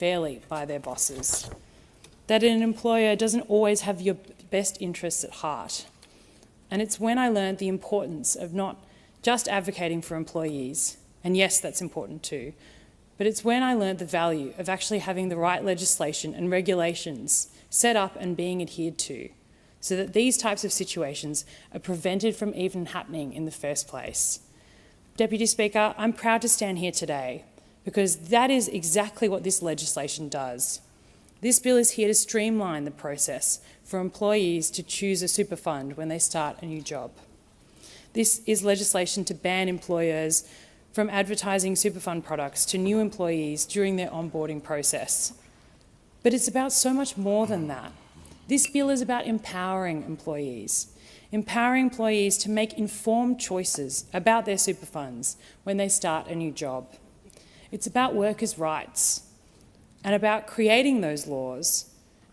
fairly by their bosses, that an employer doesn't always have your best interests at heart. And it's when I learned the importance of not just advocating for employees, and yes, that's important too, but it's when I learned the value of actually having the right legislation and regulations set up and being adhered to, so that these types of situations are prevented from even happening in the first place. Deputy Speaker, I'm proud to stand here today because that is exactly what this legislation does. This bill is here to streamline the process for employees to choose a super fund when they start a new job. This is legislation to ban employers from advertising super fund products to new employees during their onboarding process. But it's about so much more than that. This bill is about empowering employees to make informed choices about their super funds when they start a new job. It's about workers' rights and about creating those laws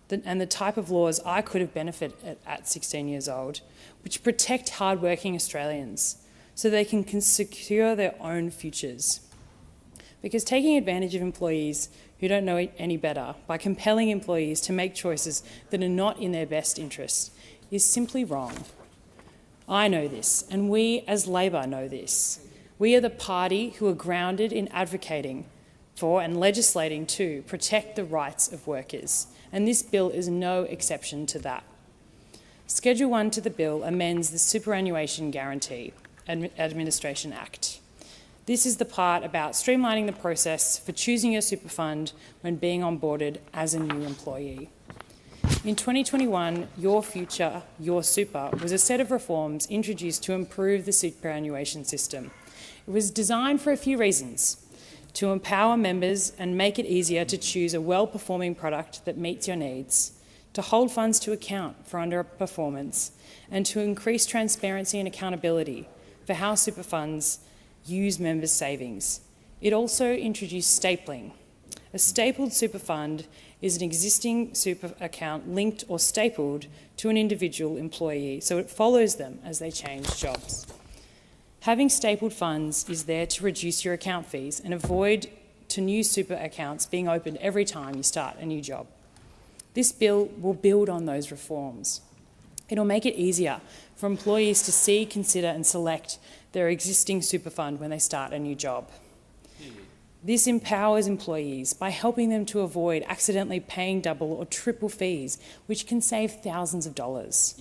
and the type of laws I could have benefited at 16 years old, which protect hard-working Australians so they can secure their own futures. Because taking advantage of employees who don't know any better by compelling employees to make choices that are not in their best interests is simply wrong. I know this, and we as Labor know this. We are the party who are grounded in advocating for and legislating to protect the rights of workers, and this bill is no exception to that. Schedule 1 to the bill amends the Superannuation Guarantee Administration Act. This is the part about streamlining the process for choosing your super fund when being onboarded as a new employee. In 2021, Your Future, Your Super was a set of reforms introduced to improve the superannuation system. It was designed for a few reasons: to empower members and make it easier to choose a well-performing product that meets your needs, to hold funds to account for underperformance, and to increase transparency and accountability for how super funds use members' savings. It also introduced stapling. A stapled super fund is an existing super account linked or stapled to an individual employee, so it follows them as they change jobs. Having stapled funds is there to reduce your account fees and avoid to new super accounts being opened every time you start a new job. This bill will build on those reforms. It'll make it easier for employees to see, consider and select their existing super fund when they start a new job. This empowers employees by helping them to avoid accidentally paying double or triple fees, which can save thousands of dollars.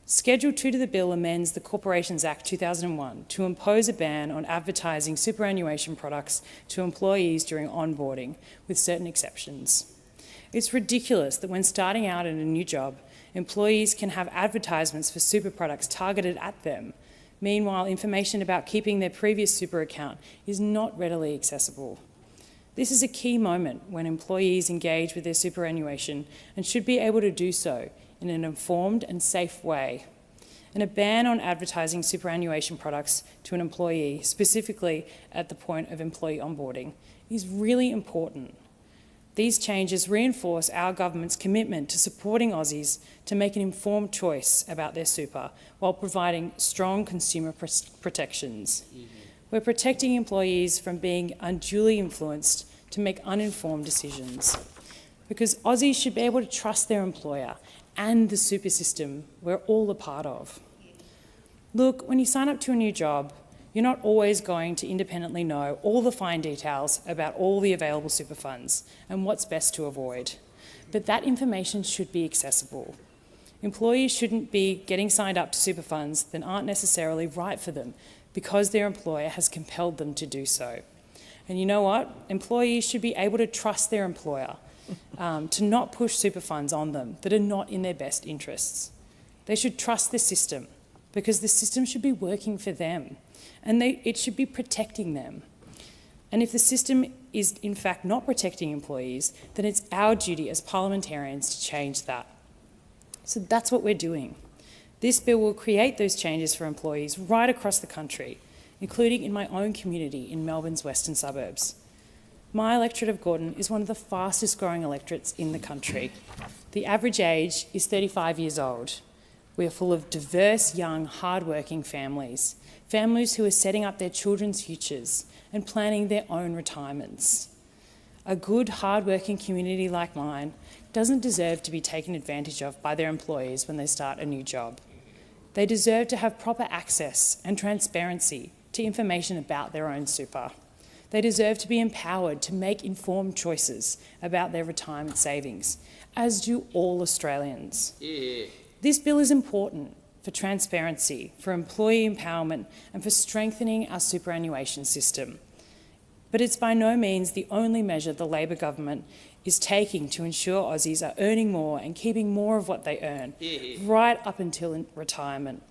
Schedule 2 to the bill amends the Corporations Act 2001 to impose a ban on advertising superannuation products to employees during onboarding, with certain exceptions. It's ridiculous that when starting out in a new job, employees can have advertisements for super products targeted at them. Meanwhile, information about keeping their previous super account is not readily accessible. This is a key moment when employees engage with their superannuation and should be able to do so in an informed and safe way. And a ban on advertising superannuation products to an employee, specifically at the point of employee onboarding, is really important. These changes reinforce our government's commitment to supporting Aussies to make an informed choice about their super while providing strong consumer protections. We're protecting employees from being unduly influenced to make uninformed decisions, because Aussies should be able to trust their employer and the super system we're all a part of. Look, when you sign up to a new job, you're not always going to independently know all the fine details about all the available super funds and what's best to avoid. But that information should be accessible. Employees shouldn't be getting signed up to super funds that aren't necessarily right for them because their employer has compelled them to do so. And you know what? Employees should be able to trust their employer to not push super funds on them that are not in their best interests. They should trust the system because the system should be working for them and it should be protecting them. And if the system is in fact not protecting employees, then it's our duty as parliamentarians to change that. So that's what we're doing. This bill will create those changes for employees right across the country, including in my own community in Melbourne's western suburbs. My electorate of Gordon is one of the fastest growing electorates in the country. The average age is 35 years old. We are full of diverse, young, hard-working families who are setting up their children's futures and planning their own retirements. A good, hard-working community like mine doesn't deserve to be taken advantage of by their employees when they start a new job. They deserve to have proper access and transparency to information about their own super. They deserve to be empowered to make informed choices about their retirement savings, as do all Australians. Yeah. This bill is important for transparency, for employee empowerment, and for strengthening our superannuation system. But it's by no means the only measure the Labor government is taking to ensure Aussies are earning more and keeping more of what they earn, right up until retirement.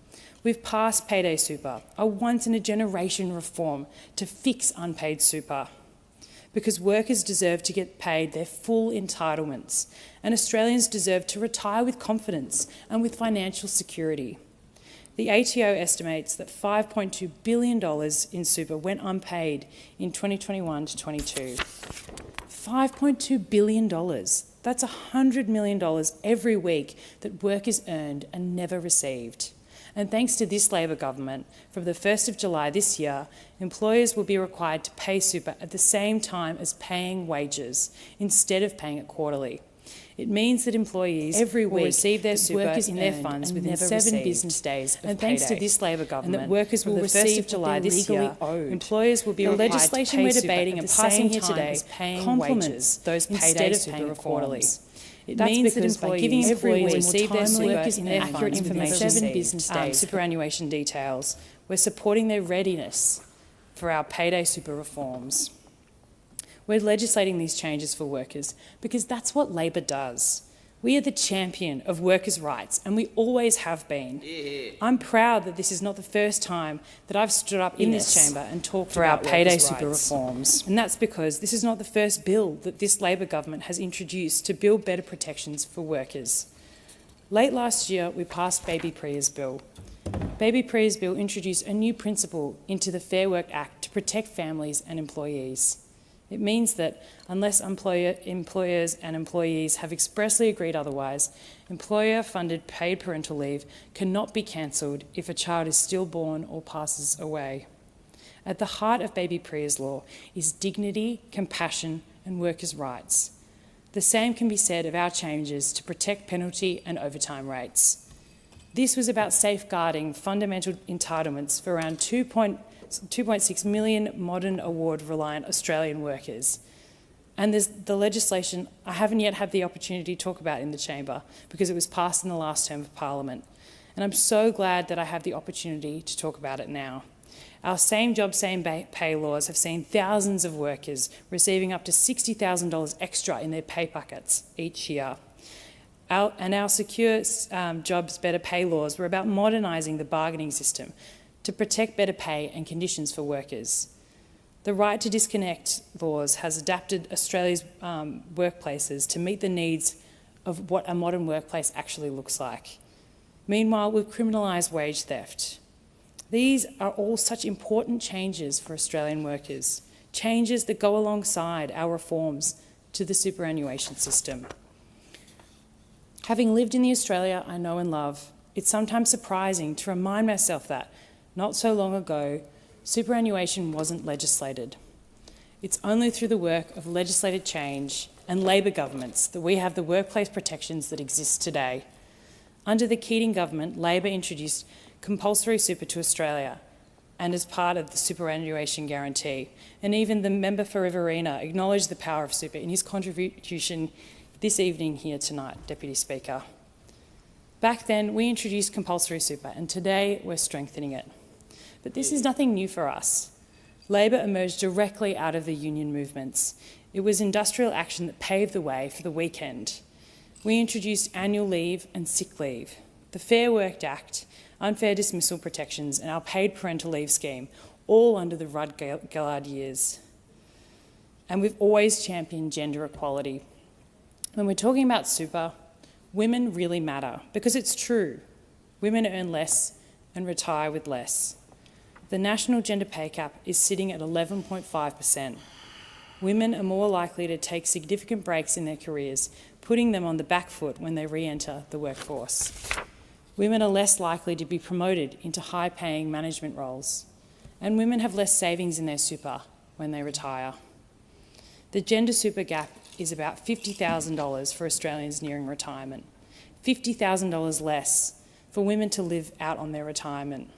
We've passed payday super, a once-in-a-generation reform to fix unpaid super, because workers deserve to get paid their full entitlements, and Australians deserve to retire with confidence and with financial security. The ATO estimates that $5.2 billion in super went unpaid in 2021 to 22. $5.2 billion. That's $100 million every week that workers earned and never received. And thanks to this Labor government, from the 1st of July this year, employers will be required to pay super at the same time as paying wages, instead of paying it quarterly. It means that employees every week will receive their super in their funds within 7 business days of payday. And thanks to this Labor government, and that workers will receive July this year, employers will be required legislation we're debating and passing here today complements those payday super reforms. It means that employees giving employees receive their super in their accurate information 7 business days superannuation details. We're supporting their readiness for our payday super reforms. We're legislating these changes for workers because that's what Labor does. We are the champion of workers' rights, and we always have been. Yeah. I'm proud that this is not the first time that I've stood up in this chamber and talked for our payday super reforms. And that's because this is not the first bill that this Labor government has introduced to build better protections for workers. Late last year, we passed Baby Priya's bill. Baby Priya's bill introduced a new principle into the Fair Work Act to protect families and employees. It means that unless employers and employees have expressly agreed otherwise, employer-funded paid parental leave cannot be cancelled if a child is stillborn or passes away. At the heart of Baby Priya's law is dignity, compassion and workers' rights. The same can be said of our changes to protect penalty and overtime rates. This was about safeguarding fundamental entitlements for around 2.6 million modern award-reliant Australian workers. And there's the legislation I haven't yet had the opportunity to talk about in the chamber because it was passed in the last term of Parliament. And I'm so glad that I have the opportunity to talk about it now. Our Same Job, Same Pay laws have seen thousands of workers receiving up to $60,000 extra in their pay packets each year. Our Secure Jobs, Better Pay laws were about modernising the bargaining system to protect better pay and conditions for workers. The Right to Disconnect laws has adapted Australia's workplaces to meet the needs of what a modern workplace actually looks like. Meanwhile, we've criminalised wage theft. These are all such important changes for Australian workers, changes that go alongside our reforms to the superannuation system. Having lived in the Australia I know and love, it's sometimes surprising to remind myself that, not so long ago, superannuation wasn't legislated. It's only through the work of legislated change and Labor governments that we have the workplace protections that exist today. Under the Keating government, Labor introduced compulsory super to Australia and as part of the superannuation guarantee. And even the member for Riverina acknowledged the power of super in his contribution this evening here tonight, Deputy Speaker. Back then, we introduced compulsory super, and today we're strengthening it. But this is nothing new for us. Labor emerged directly out of the union movements. It was industrial action that paved the way for the weekend. We introduced annual leave and sick leave, the Fair Work Act, unfair dismissal protections, and our paid parental leave scheme, all under the Rudd-Gillard years. And we've always championed gender equality. When we're talking about super, women really matter, because it's true. Women earn less and retire with less. The national gender pay cap is sitting at 11.5%. Women are more likely to take significant breaks in their careers, putting them on the back foot when they re-enter the workforce. Women are less likely to be promoted into high-paying management roles, and women have less savings in their super when they retire. The gender super gap is about $50,000 for Australians nearing retirement, $50,000 less for women to live out on their retirement,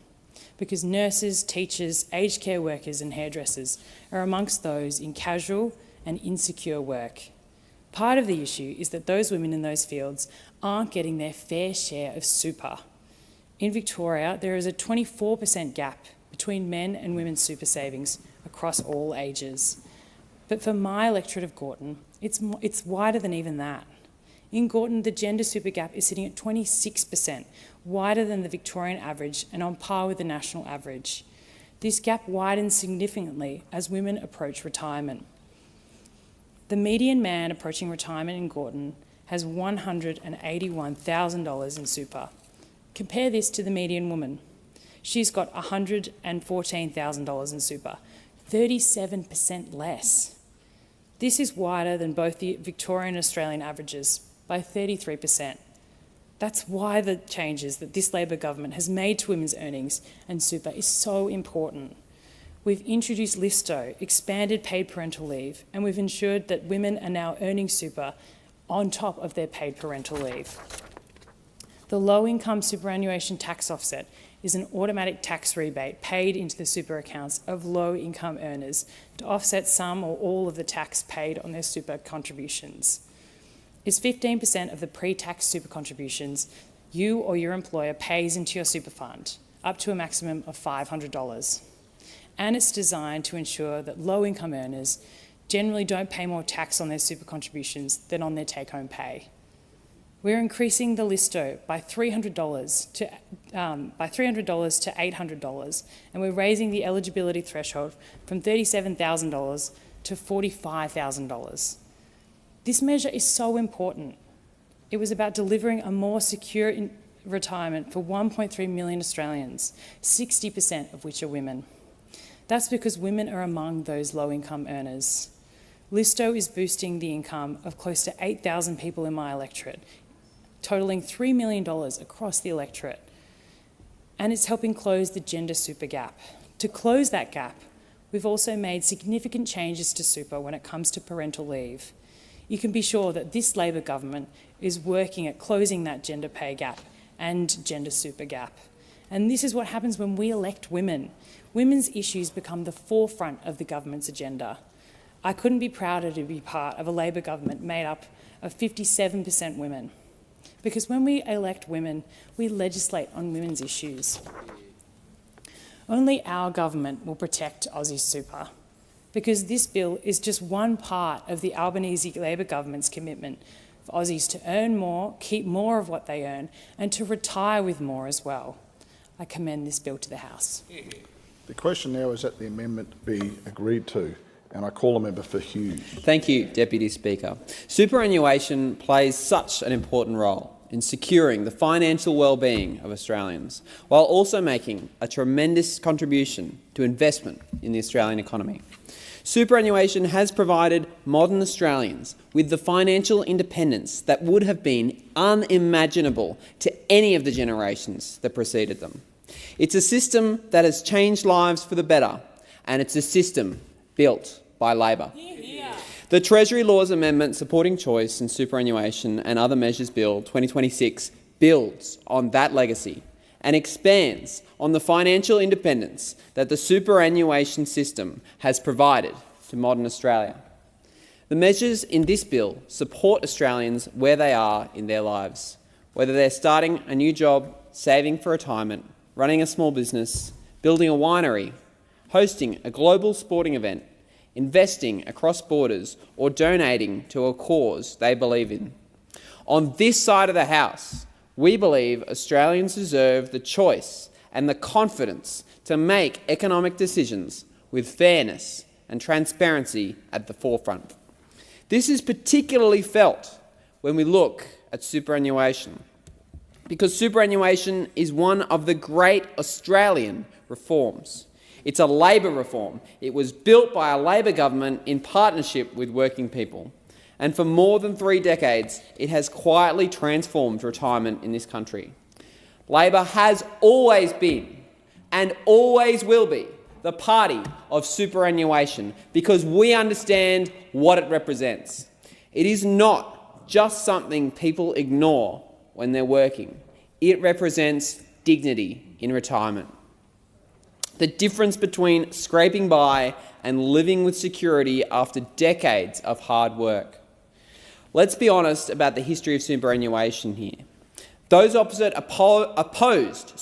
because nurses, teachers, aged care workers and hairdressers are amongst those in casual and insecure work. Part of the issue is that those women in those fields aren't getting their fair share of super. In Victoria, there is a 24% gap between men and women's super savings across all ages. But for my electorate of Gorton, it's wider than even that. In Gorton, the gender super gap is sitting at 26%, wider than the Victorian average and on par with the national average. This gap widens significantly as women approach retirement. The median man approaching retirement in Gorton has $181,000 in super. Compare this to the median woman. She's got $114,000 in super, 37% less. This is wider than both the Victorian and Australian averages by 33%. That's why the changes that this Labor government has made to women's earnings and super is so important. We've introduced LISTO, expanded paid parental leave, and we've ensured that women are now earning super on top of their paid parental leave. The low-income superannuation tax offset is an automatic tax rebate paid into the super accounts of low-income earners to offset some or all of the tax paid on their super contributions. It's 15% of the pre-tax super contributions you or your employer pays into your super fund, up to a maximum of $500. And it's designed to ensure that low-income earners generally don't pay more tax on their super contributions than on their take-home pay. We're increasing the LISTO by $300 to $800, and we're raising the eligibility threshold from $37,000 to $45,000. This measure is so important. It was about delivering a more secure retirement for 1.3 million Australians, 60% of which are women. That's because women are among those low-income earners. LISTO is boosting the income of close to 8,000 people in my electorate, totalling $3 million across the electorate. And it's helping close the gender super gap. To close that gap, we've also made significant changes to super when it comes to parental leave. You can be sure that this Labor government is working at closing that gender pay gap and gender super gap. And this is what happens when we elect women. Women's issues become the forefront of the government's agenda. I couldn't be prouder to be part of a Labor government made up of 57% women. Because when we elect women, we legislate on women's issues. Only our government will protect Aussie's super, because this bill is just one part of the Albanese Labor government's commitment for Aussies to earn more, keep more of what they earn, and to retire with more as well. I commend this bill to the House. The question now is that the amendment be agreed to, and I call the member for Hughes. Thank you, Deputy Speaker. Superannuation plays such an important role in securing the financial well-being of Australians, while also making a tremendous contribution to investment in the Australian economy. Superannuation has provided modern Australians with the financial independence that would have been unimaginable to any of the generations that preceded them. It's a system that has changed lives for the better, and it's a system built by Labor. The Treasury Laws Amendment Supporting Choice in Superannuation and Other Measures Bill 2026 builds on that legacy and expands on the financial independence that the superannuation system has provided to modern Australia. The measures in this bill support Australians where they are in their lives, whether they're starting a new job, saving for retirement, running a small business, building a winery, hosting a global sporting event, investing across borders, or donating to a cause they believe in. On this side of the House, we believe Australians deserve the choice and the confidence to make economic decisions with fairness and transparency at the forefront. This is particularly felt when we look at superannuation, because superannuation is one of the great Australian reforms. It's a Labor reform. It was built by a Labor government in partnership with working people. And for more than 3 decades, it has quietly transformed retirement in this country. Labor has always been and always will be the party of superannuation because we understand what it represents. It is not just something people ignore when they're working. It represents dignity in retirement. The difference between scraping by and living with security after decades of hard work. Let's be honest about the history of superannuation here. Those opposite opposed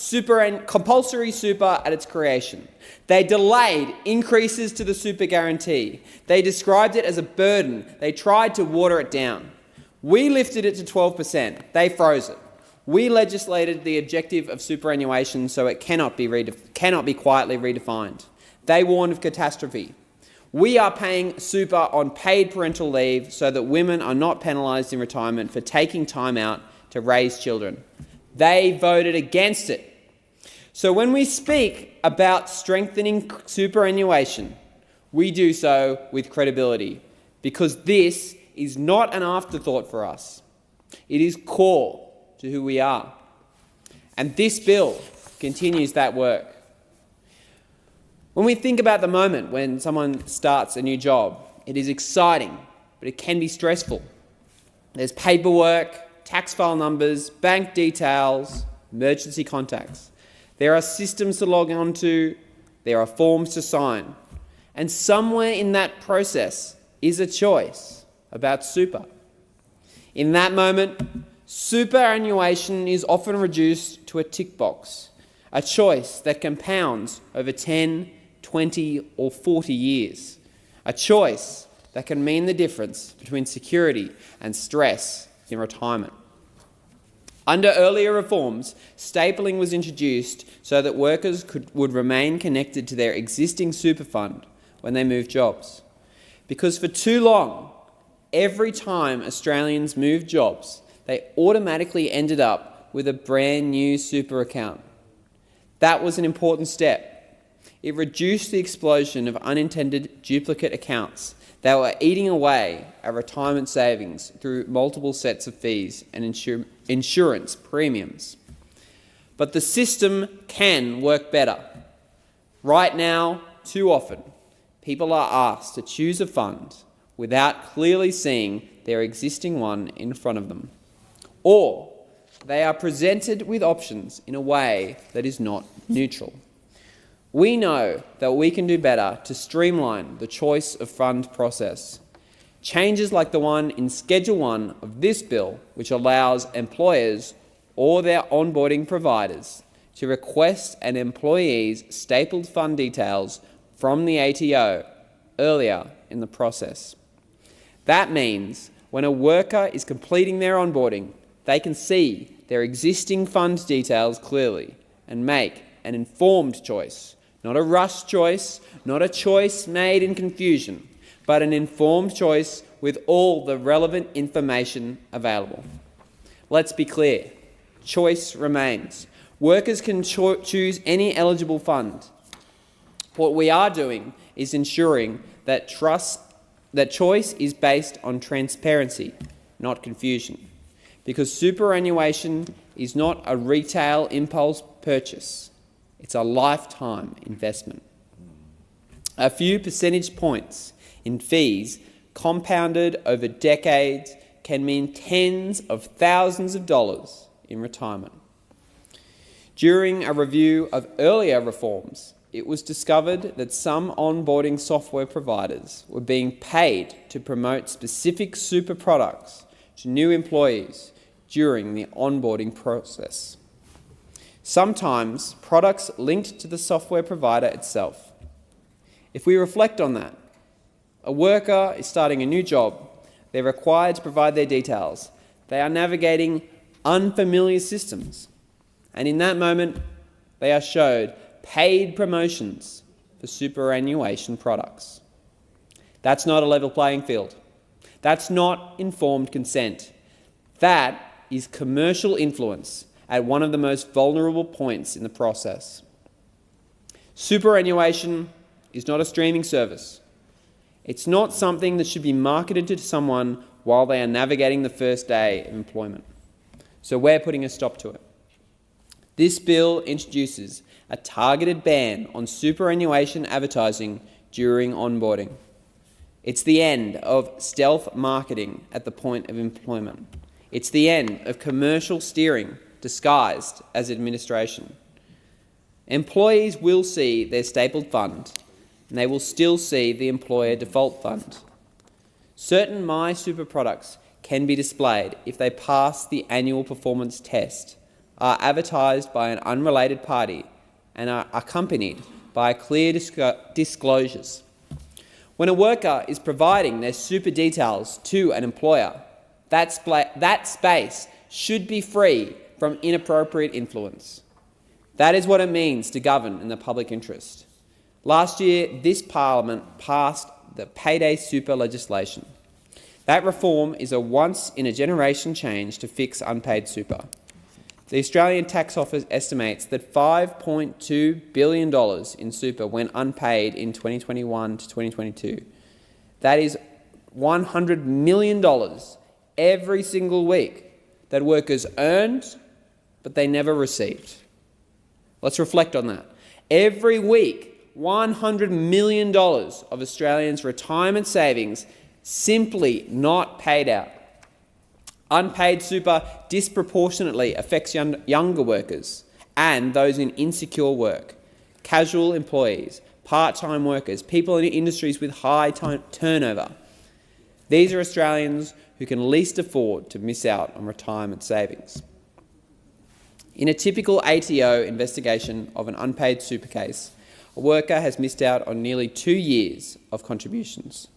compulsory super at its creation. They delayed increases to the super guarantee. They described it as a burden. They tried to water it down. We lifted it to 12%. They froze it. We legislated the objective of superannuation so it cannot be quietly redefined. They warned of catastrophe. We are paying super on paid parental leave so that women are not penalised in retirement for taking time out to raise children. They voted against it. So when we speak about strengthening superannuation, we do so with credibility, because this is not an afterthought for us. It is core to who we are. And this bill continues that work. When we think about the moment when someone starts a new job, it is exciting, but it can be stressful. There's paperwork, tax file numbers, bank details, emergency contacts. There are systems to log on to, there are forms to sign, and somewhere in that process is a choice about super. In that moment, superannuation is often reduced to a tick box, a choice that compounds over 10, 20 or 40 years, a choice that can mean the difference between security and stress in retirement. Under earlier reforms, stapling was introduced so that workers would remain connected to their existing super fund when they moved jobs. Because for too long, every time Australians moved jobs, they automatically ended up with a brand new super account. That was an important step. It reduced the explosion of unintended duplicate accounts that were eating away at retirement savings through multiple sets of fees and insurance premiums. But the system can work better. Right now, too often, people are asked to choose a fund without clearly seeing their existing one in front of them. Or they are presented with options in a way that is not neutral. We know that we can do better to streamline the choice of fund process. Changes like the one in Schedule 1 of this bill, which allows employers or their onboarding providers to request an employee's stapled fund details from the ATO earlier in the process. That means when a worker is completing their onboarding, they can see their existing fund details clearly and make an informed choice. Not a rushed choice, not a choice made in confusion, but an informed choice with all the relevant information available. Let's be clear, choice remains. Workers can choose any eligible fund. What we are doing is ensuring that choice is based on transparency, not confusion, because superannuation is not a retail impulse purchase. It's a lifetime investment. A few percentage points in fees compounded over decades can mean tens of thousands of dollars in retirement. During a review of earlier reforms, it was discovered that some onboarding software providers were being paid to promote specific super products to new employees during the onboarding process. Sometimes products linked to the software provider itself. If we reflect on that, a worker is starting a new job, they're required to provide their details. They are navigating unfamiliar systems. And in that moment, they are showed paid promotions for superannuation products. That's not a level playing field. That's not informed consent. That is commercial influence at one of the most vulnerable points in the process. Superannuation is not a streaming service. It's not something that should be marketed to someone while they are navigating the first day of employment. So we're putting a stop to it. This bill introduces a targeted ban on superannuation advertising during onboarding. It's the end of stealth marketing at the point of employment. It's the end of commercial steering disguised as administration. Employees will see their stapled fund, and they will still see the employer default fund. Certain MySuper products can be displayed if they pass the annual performance test, are advertised by an unrelated party, and are accompanied by clear disclosures. When a worker is providing their super details to an employer, that space should be free from inappropriate influence. That is what it means to govern in the public interest. Last year, this Parliament passed the Payday Super legislation. That reform is a once-in-a-generation change to fix unpaid super. The Australian Tax Office estimates that $5.2 billion in super went unpaid in 2021 to 2022. That is $100 million every single week that workers earned, but they never received. Let's reflect on that. Every week, $100 million of Australians' retirement savings simply not paid out. Unpaid super disproportionately affects younger workers and those in insecure work, casual employees, part-time workers, people in industries with high turnover. These are Australians who can least afford to miss out on retirement savings. In a typical ATO investigation of an unpaid super case, a worker has missed out on nearly 2 years of contributions.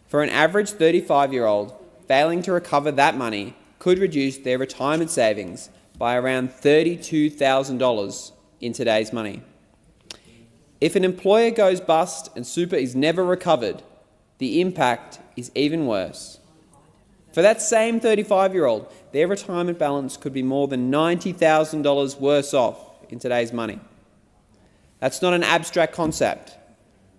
For an average 35-year-old, failing to recover that money could reduce their retirement savings by around $32,000 in today's money. If an employer goes bust and super is never recovered, the impact is even worse. For that same 35-year-old, their retirement balance could be more than $90,000 worse off in today's money. That's not an abstract concept.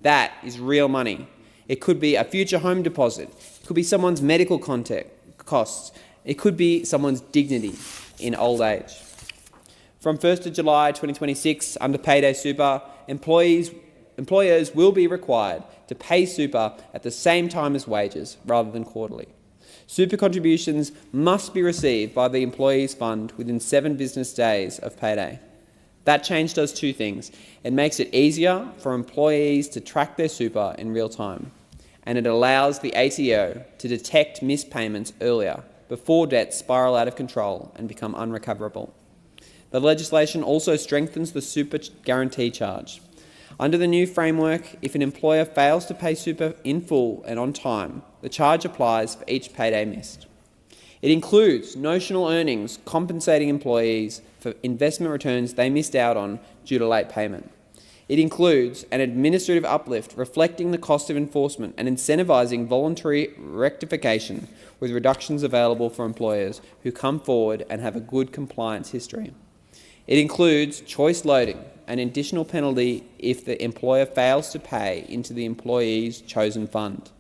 That is real money. It could be a future home deposit. It could be someone's medical costs. It could be someone's dignity in old age. From 1st of July 2026, under Payday Super, employers will be required to pay super at the same time as wages rather than quarterly. Super contributions must be received by the employee's fund within 7 business days of payday. That change does 2 things. It makes it easier for employees to track their super in real time, and it allows the ATO to detect missed payments earlier, before debts spiral out of control and become unrecoverable. The legislation also strengthens the super guarantee charge. Under the new framework, if an employer fails to pay super in full and on time, the charge applies for each payday missed. It includes notional earnings compensating employees for investment returns they missed out on due to late payment. It includes an administrative uplift reflecting the cost of enforcement and incentivising voluntary rectification, with reductions available for employers who come forward and have a good compliance history. It includes choice loading, an additional penalty if the employer fails to pay into the employee's chosen fund.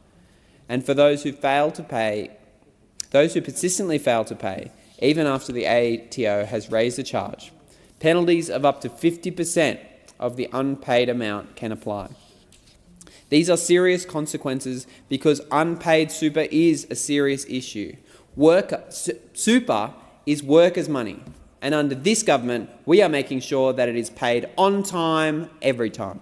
And for those who persistently fail to pay, even after the ATO has raised the charge, penalties of up to 50% of the unpaid amount can apply. These are serious consequences because unpaid super is a serious issue. Super is workers' money, and under this government, we are making sure that it is paid on time, every time.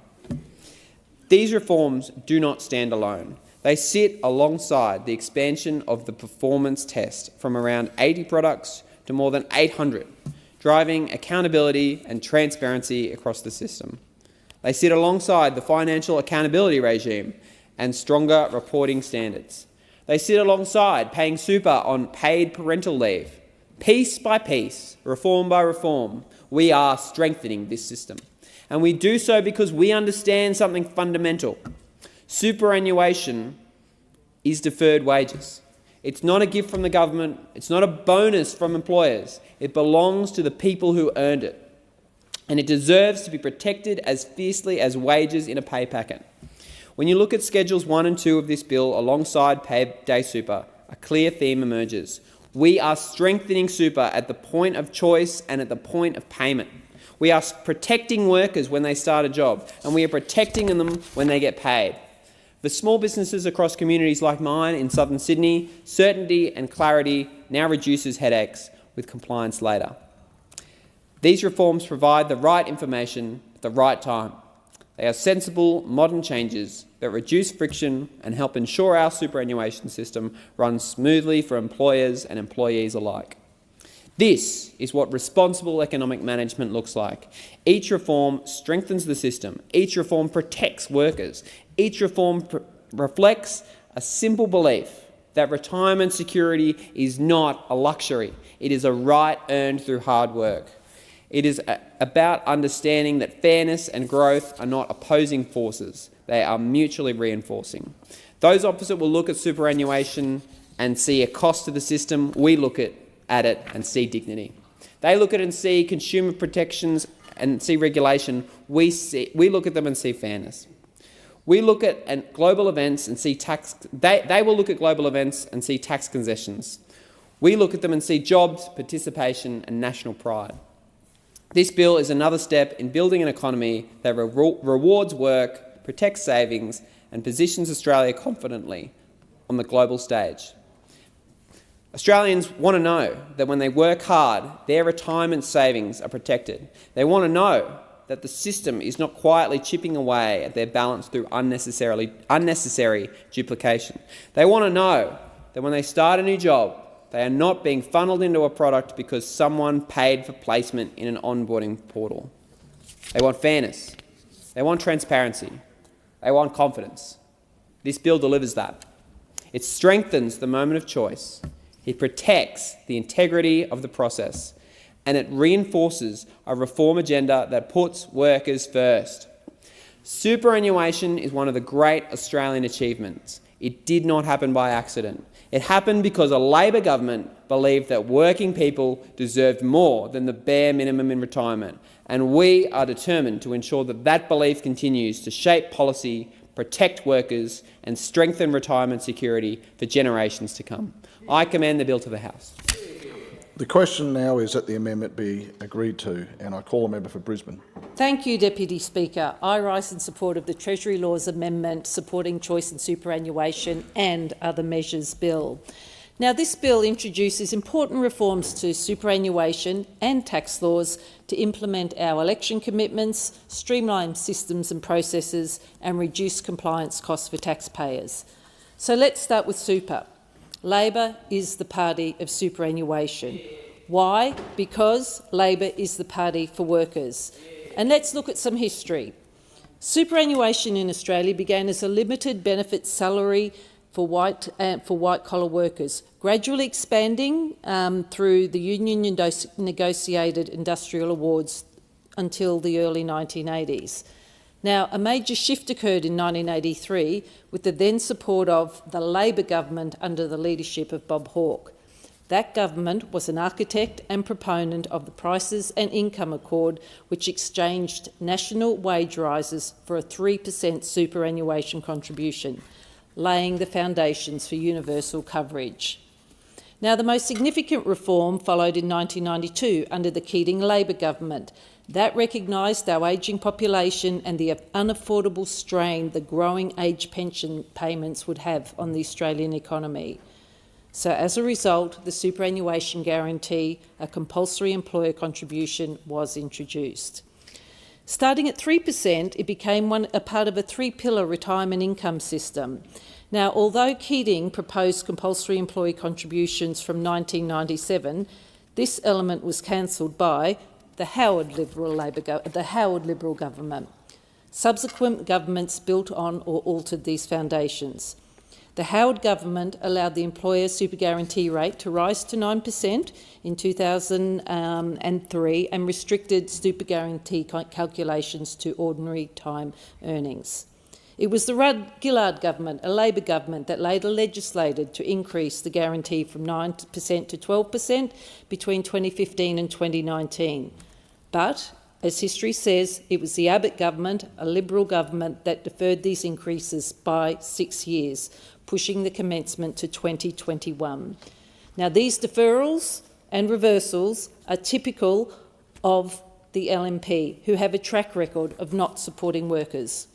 These reforms do not stand alone. They sit alongside the expansion of the performance test from around 80 products to more than 800, driving accountability and transparency across the system. They sit alongside the financial accountability regime and stronger reporting standards. They sit alongside paying super on paid parental leave. Piece by piece, reform by reform, we are strengthening this system. And we do so because we understand something fundamental. Superannuation is deferred wages. It's not a gift from the government. It's not a bonus from employers. It belongs to the people who earned it. And it deserves to be protected as fiercely as wages in a pay packet. When you look at Schedules 1 and 2 of this bill alongside Payday Super, a clear theme emerges. We are strengthening super at the point of choice and at the point of payment. We are protecting workers when they start a job, and we are protecting them when they get paid. For small businesses across communities like mine in southern Sydney, certainty and clarity now reduces headaches with compliance later. These reforms provide the right information at the right time. They are sensible, modern changes that reduce friction and help ensure our superannuation system runs smoothly for employers and employees alike. This is what responsible economic management looks like. Each reform strengthens the system. Each reform protects workers. Each reform reflects a simple belief that retirement security is not a luxury. It is a right earned through hard work. It is about understanding that fairness and growth are not opposing forces. They are mutually reinforcing. Those opposite will look at superannuation and see a cost to the system. We look at it and see dignity. They look at it and see consumer protections and see regulation. We look at them and see fairness. We look at global events and see tax. They will look at global events and see tax concessions. We look at them and see jobs, participation and national pride. This bill is another step in building an economy that rewards work, protects savings and positions Australia confidently on the global stage. Australians want to know that when they work hard, their retirement savings are protected. They want to know that the system is not quietly chipping away at their balance through unnecessary duplication. They want to know that when they start a new job, they are not being funneled into a product because someone paid for placement in an onboarding portal. They want fairness. They want transparency. They want confidence. This bill delivers that. It strengthens the moment of choice. It protects the integrity of the process, and it reinforces a reform agenda that puts workers first. Superannuation is one of the great Australian achievements. It did not happen by accident. It happened because a Labor government believed that working people deserved more than the bare minimum in retirement, and we are determined to ensure that that belief continues to shape policy, protect workers and strengthen retirement security for generations to come. I commend the bill to the House. The question now is that the amendment be agreed to, and I call a member for Brisbane. Thank you, Deputy Speaker. I rise in support of the Treasury Laws Amendment supporting choice and superannuation and other measures bill. Now, this bill introduces important reforms to superannuation and tax laws to implement our election commitments, streamline systems and processes and reduce compliance costs for taxpayers. So let's start with super. Labor is the party of superannuation. Why? Because Labor is the party for workers. And let's look at some history. Superannuation in Australia began as a limited benefit salary for white-collar workers, gradually expanding through the union-negotiated industrial awards until the early 1980s. Now, a major shift occurred in 1983 with the then support of the Labor government under the leadership of Bob Hawke. That government was an architect and proponent of the Prices and Income Accord, which exchanged national wage rises for a 3% superannuation contribution, laying the foundations for universal coverage. Now, the most significant reform followed in 1992 under the Keating Labor government. That recognised our ageing population and the unaffordable strain the growing age pension payments would have on the Australian economy. So as a result, the superannuation guarantee, a compulsory employer contribution, was introduced. Starting at 3%, it became a part of a three-pillar retirement income system. Now, although Keating proposed compulsory employee contributions from 1997, this element was cancelled by the Howard Liberal government. Subsequent governments built on or altered these foundations. The Howard government allowed the employer super guarantee rate to rise to 9% in 2003 and restricted super guarantee calculations to ordinary time earnings. It was the Rudd-Gillard government, a Labor government, that later legislated to increase the guarantee from 9% to 12% between 2015 and 2019. But, as history says, it was the Abbott government, a Liberal government, that deferred these increases by 6 years, pushing the commencement to 2021. Now, these deferrals and reversals are typical of the LNP, who have a track record of not supporting workers.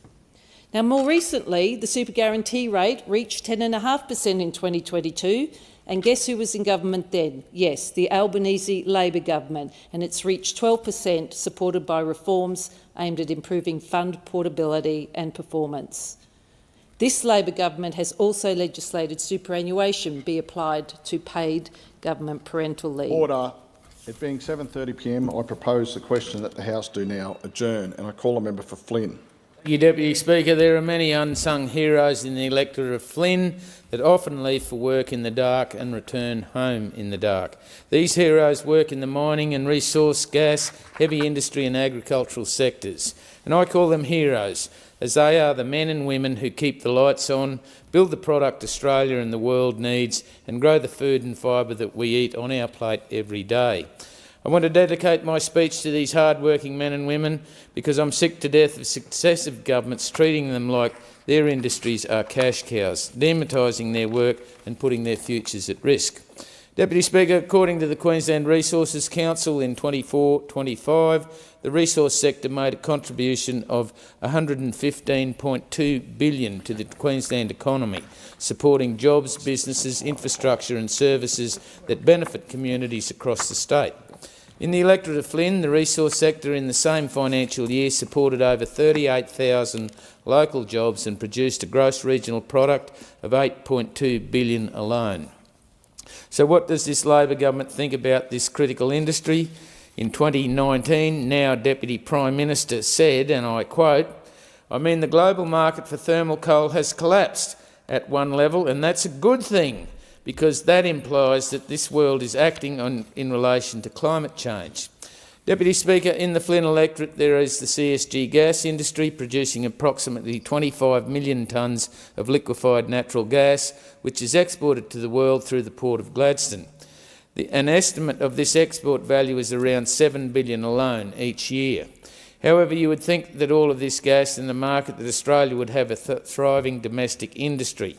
Now, more recently, the super guarantee rate reached 10.5% in 2022, and guess who was in government then? Yes, the Albanese Labor government, and it's reached 12%, supported by reforms aimed at improving fund portability and performance. This Labor government has also legislated superannuation be applied to paid government parental leave. Order. It being 7:30 p.m, I propose the question that the House do now adjourn, and I call the member for Flynn. Thank you, Deputy Speaker. There are many unsung heroes in the electorate of Flynn that often leave for work in the dark and return home in the dark. These heroes work in the mining and resource, gas, heavy industry and agricultural sectors, and I call them heroes, as they are the men and women who keep the lights on, build the product Australia and the world needs, and grow the food and fibre that we eat on our plate every day. I want to dedicate my speech to these hard-working men and women because I'm sick to death of successive governments treating them like their industries are cash cows, demonetising their work and putting their futures at risk. Deputy Speaker, according to the Queensland Resources Council in 24-25, the resource sector made a contribution of $115.2 billion to the Queensland economy, supporting jobs, businesses, infrastructure and services that benefit communities across the state. In the electorate of Flynn, the resource sector in the same financial year supported over 38,000 local jobs and produced a gross regional product of $8.2 billion alone. So what does this Labor government think about this critical industry? In 2019, now Deputy Prime Minister said, and I quote, "I mean, the global market for thermal coal has collapsed at one level, and that's a good thing, because that implies that this world is acting in relation to climate change." Deputy Speaker, in the Flynn electorate there is the CSG gas industry producing approximately 25 million tonnes of liquefied natural gas, which is exported to the world through the Port of Gladstone. An estimate of this export value is around $7 billion alone each year. However, you would think that all of this gas in the market, that Australia would have a thriving domestic industry.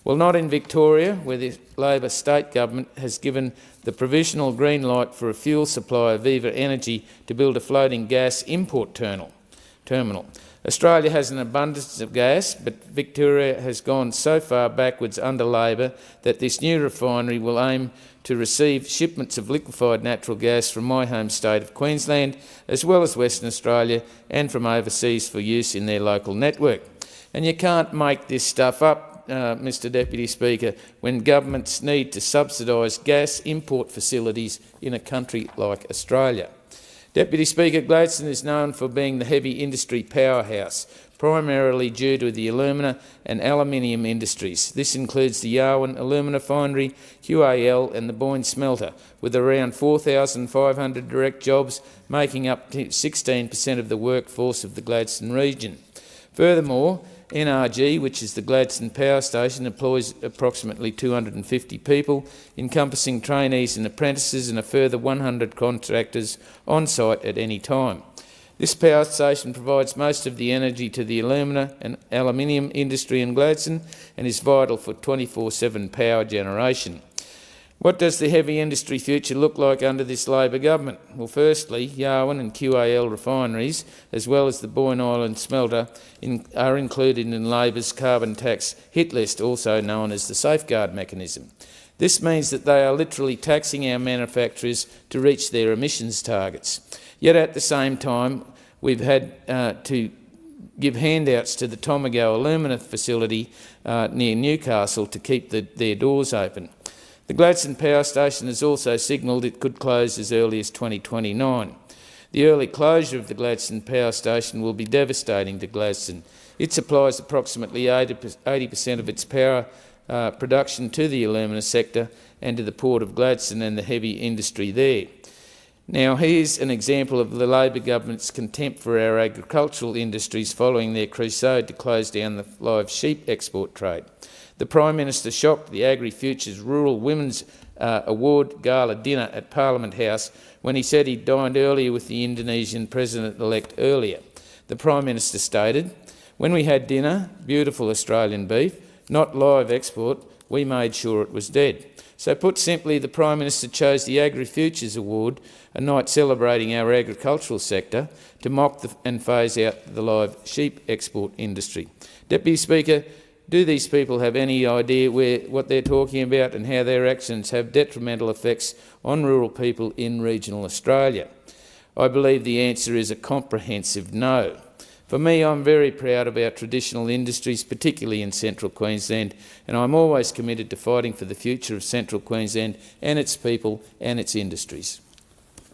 Well, not in Victoria, where the Labor state government has given the provisional green light for a fuel supplier, Viva Energy, to build a floating gas import terminal. Australia has an abundance of gas, but Victoria has gone so far backwards under Labor that this new refinery will aim to receive shipments of liquefied natural gas from my home state of Queensland, as well as Western Australia, and from overseas for use in their local network. And you can't make this stuff up, Mr Deputy Speaker, when governments need to subsidise gas import facilities in a country like Australia. Deputy Speaker, Gladstone is known for being the heavy industry powerhouse, primarily due to the alumina and aluminium industries. This includes the Yarwun Alumina Foundry, QAL and the Boyne Smelter, with around 4,500 direct jobs, making up 16% of the workforce of the Gladstone region. Furthermore, NRG, which is the Gladstone Power Station, employs approximately 250 people, encompassing trainees and apprentices and a further 100 contractors on site at any time. This power station provides most of the energy to the alumina and aluminium industry in Gladstone and is vital for 24/7 power generation. What does the heavy industry future look like under this Labor government? Well, firstly, Yarwun and QAL refineries, as well as the Boyne Island smelter, are included in Labor's carbon tax hit list, also known as the safeguard mechanism. This means that they are literally taxing our manufacturers to reach their emissions targets. Yet at the same time, we've had to give handouts to the Tomago alumina facility near Newcastle to keep their doors open. The Gladstone Power Station has also signalled it could close as early as 2029. The early closure of the Gladstone Power Station will be devastating to Gladstone. It supplies approximately 80% of its power production to the alumina sector and to the Port of Gladstone and the heavy industry there. Now, here's an example of the Labor government's contempt for our agricultural industries following their crusade to close down the live sheep export trade. The Prime Minister shocked the AgriFutures Rural Women's Award Gala dinner at Parliament House when he said he'd dined earlier with the Indonesian President-elect earlier. The Prime Minister stated, "When we had dinner, beautiful Australian beef, not live export, we made sure it was dead." So put simply, the Prime Minister chose the Agri-Futures Award, a night celebrating our agricultural sector, to mock and phase out the live sheep export industry. Deputy Speaker, do these people have any idea what they're talking about and how their actions have detrimental effects on rural people in regional Australia? I believe the answer is a comprehensive no. For me, I'm very proud of our traditional industries, particularly in Central Queensland, and I'm always committed to fighting for the future of Central Queensland and its people and its industries.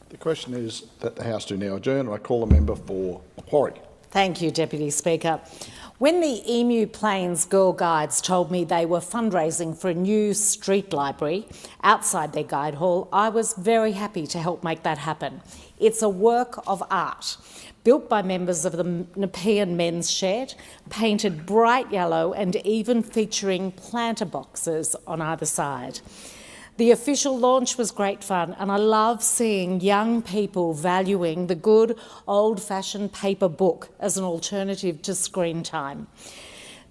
The question is that the House do now adjourn, and I call the member for Macquarie. Thank you, Deputy Speaker. When the Emu Plains Girl Guides told me they were fundraising for a new street library outside their guide hall, I was very happy to help make that happen. It's a work of art, built by members of the Nepean Men's Shed, painted bright yellow and even featuring planter boxes on either side. The official launch was great fun, and I love seeing young people valuing the good old-fashioned paper book as an alternative to screen time.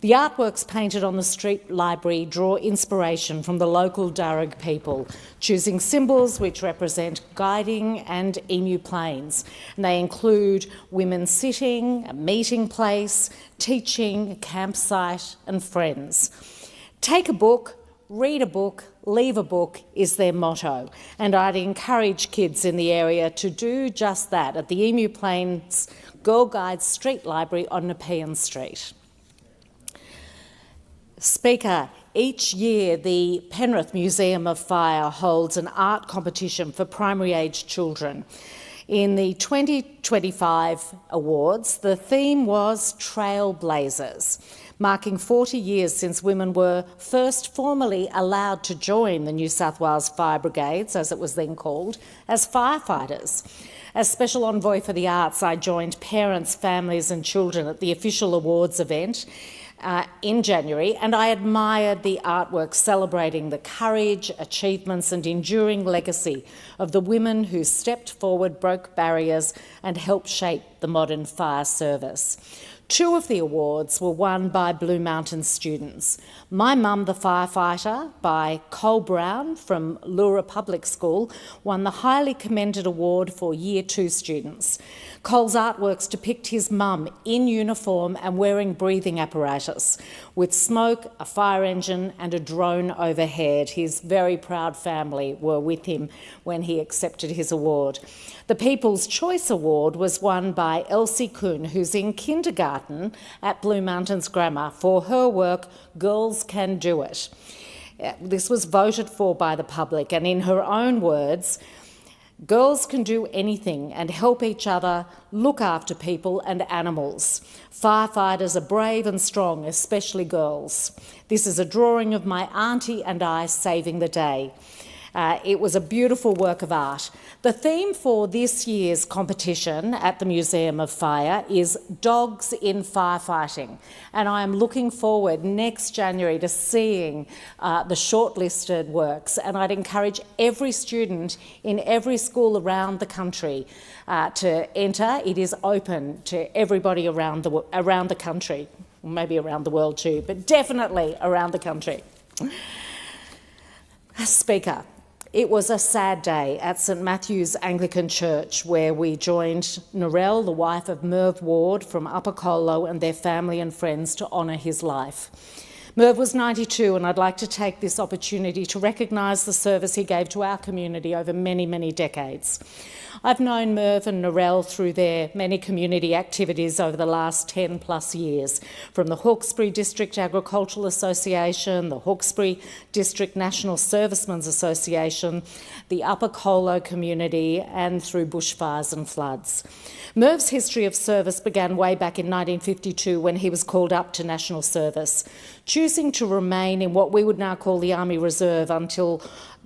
The artworks painted on the street library draw inspiration from the local Darug people, choosing symbols which represent guiding and Emu Plains. And they include women sitting, a meeting place, teaching, a campsite and friends. Take a book, read a book, leave a book is their motto, and I'd encourage kids in the area to do just that at the Emu Plains Girl Guides Street Library on Nepean Street. Speaker, each year the Penrith Museum of Fire holds an art competition for primary-age children. In the 2025 awards, the theme was Trailblazers, marking 40 years since women were first formally allowed to join the New South Wales Fire Brigades, as it was then called, as firefighters. As Special Envoy for the Arts, I joined parents, families and children at the official awards event in January, and I admired the artwork celebrating the courage, achievements and enduring legacy of the women who stepped forward, broke barriers and helped shape the modern fire service. Two of the awards were won by Blue Mountain students. My Mum the Firefighter by Cole Brown from Lura Public School won the highly commended award for Year 2 students. Cole's artworks depict his mum in uniform and wearing breathing apparatus, with smoke, a fire engine and a drone overhead. His very proud family were with him when he accepted his award. The People's Choice Award was won by Elsie Kuhn, who's in kindergarten at Blue Mountains Grammar, for her work Girls Can Do It. This was voted for by the public, and in her own words, girls can do anything and help each other, look after people and animals. Firefighters are brave and strong, especially girls. This is a drawing of my auntie and I saving the day. It was a beautiful work of art. The theme for this year's competition at the Museum of Fire is Dogs in Firefighting, and I am looking forward next January to seeing the shortlisted works, and I'd encourage every student in every school around the country to enter. It is open to everybody around the country, maybe around the world too, but definitely around the country. Speaker, it was a sad day at St Matthew's Anglican Church where we joined Narelle, the wife of Merv Ward from Upper Colo, and their family and friends to honour his life. Merv was 92, and I'd like to take this opportunity to recognise the service he gave to our community over many, many decades. I've known Merv and Narelle through their many community activities over the last 10 plus years, from the Hawkesbury District Agricultural Association, the Hawkesbury District National Servicemen's Association, the Upper Colo community, and through bushfires and floods. Merv's history of service began way back in 1952 when he was called up to national service, choosing to remain in what we would now call the Army Reserve until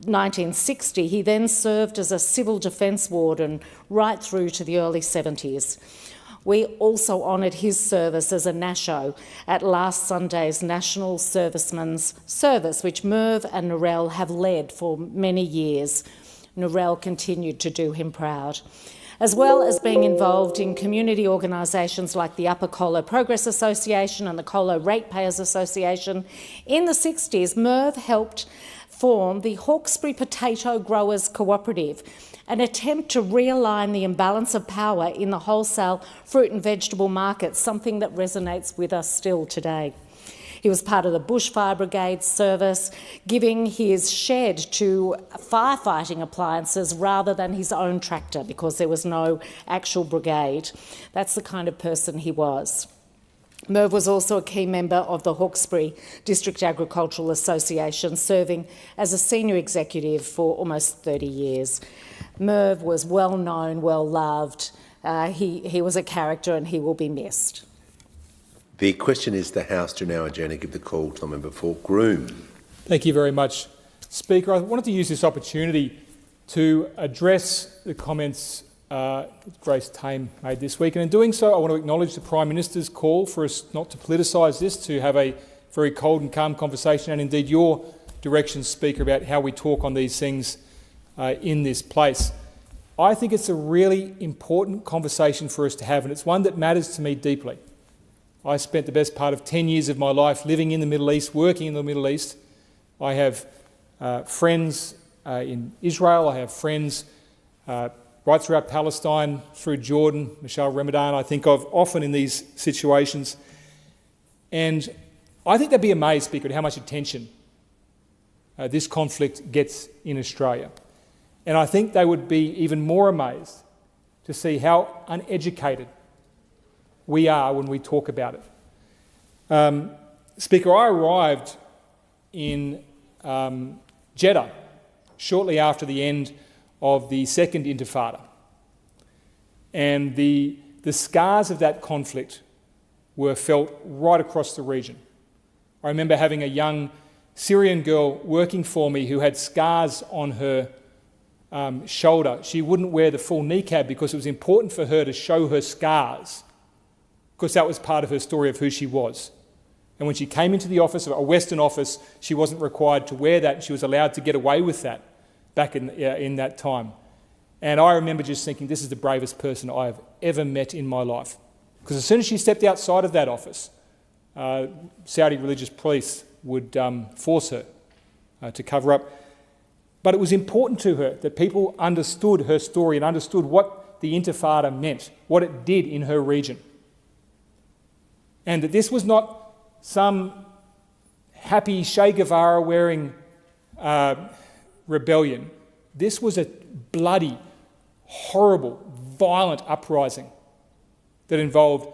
1960. He then served as a civil defence warden right through to the early 70s. We also honoured his service as a NASHO at last Sunday's National Servicemen's Service, which Merv and Narelle have led for many years. Narelle continued to do him proud. As well as being involved in community organisations like the Upper Colo Progress Association and the Colo Ratepayers Association, in the 60s, Merv helped form the Hawkesbury Potato Growers Cooperative, an attempt to realign the imbalance of power in the wholesale fruit and vegetable market, something that resonates with us still today. He was part of the Bushfire Brigade service, giving his shed to firefighting appliances rather than his own tractor because there was no actual brigade. That's the kind of person he was. Merv was also a key member of the Hawkesbury District Agricultural Association, serving as a senior executive for almost 30 years. Merv was well known, well loved. He was a character and he will be missed. The question is the House to now adjourn and give the call to the member for Groom. Thank you very much, Speaker. I wanted to use this opportunity to address the comments Grace Tame made this week. And in doing so, I want to acknowledge the Prime Minister's call for us not to politicise this, to have a very cold and calm conversation, and indeed your direction, Speaker, about how we talk on these things in this place. I think it's a really important conversation for us to have, and it's one that matters to me deeply. I spent the best part of 10 years of my life living in the Middle East, working in the Middle East. I have friends in Israel, I have friends right throughout Palestine, through Jordan, Michelle Ramadan, I think of often in these situations. And I think they'd be amazed, Speaker, at how much attention this conflict gets in Australia. And I think they would be even more amazed to see how uneducated we are when we talk about it. Speaker, I arrived in Jeddah shortly after the end of the Second Intifada. And the scars of that conflict were felt right across the region. I remember having a young Syrian girl working for me who had scars on her shoulder. She wouldn't wear the full niqab because it was important for her to show her scars, because that was part of her story of who she was. And when she came into the office, a Western office, she wasn't required to wear that, and she was allowed to get away with that back in that time. And I remember just thinking, this is the bravest person I have ever met in my life. Because as soon as she stepped outside of that office, Saudi religious police would force her to cover up. But it was important to her that people understood her story and understood what the Intifada meant, what it did in her region. And that this was not some happy Che Guevara wearing rebellion. This was a bloody, horrible, violent uprising that involved,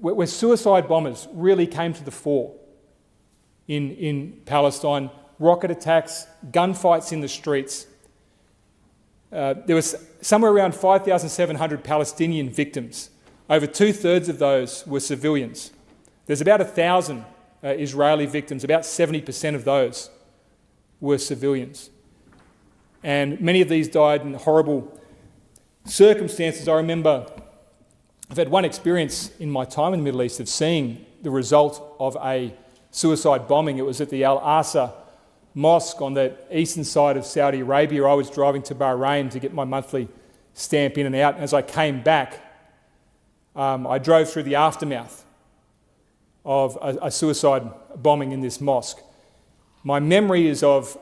where suicide bombers really came to the fore in Palestine, rocket attacks, gunfights in the streets. There was somewhere around 5,700 Palestinian victims. Over 2/3 of those were civilians. There's about 1,000 Israeli victims, about 70% of those were civilians. And many of these died in horrible circumstances. I remember, I've had one experience in my time in the Middle East of seeing the result of a suicide bombing. It was at the Al-Aqsa Mosque on the eastern side of Saudi Arabia. I was driving to Bahrain to get my monthly stamp in and out. As I came back, I drove through the aftermath of a suicide bombing in this mosque. My memory is of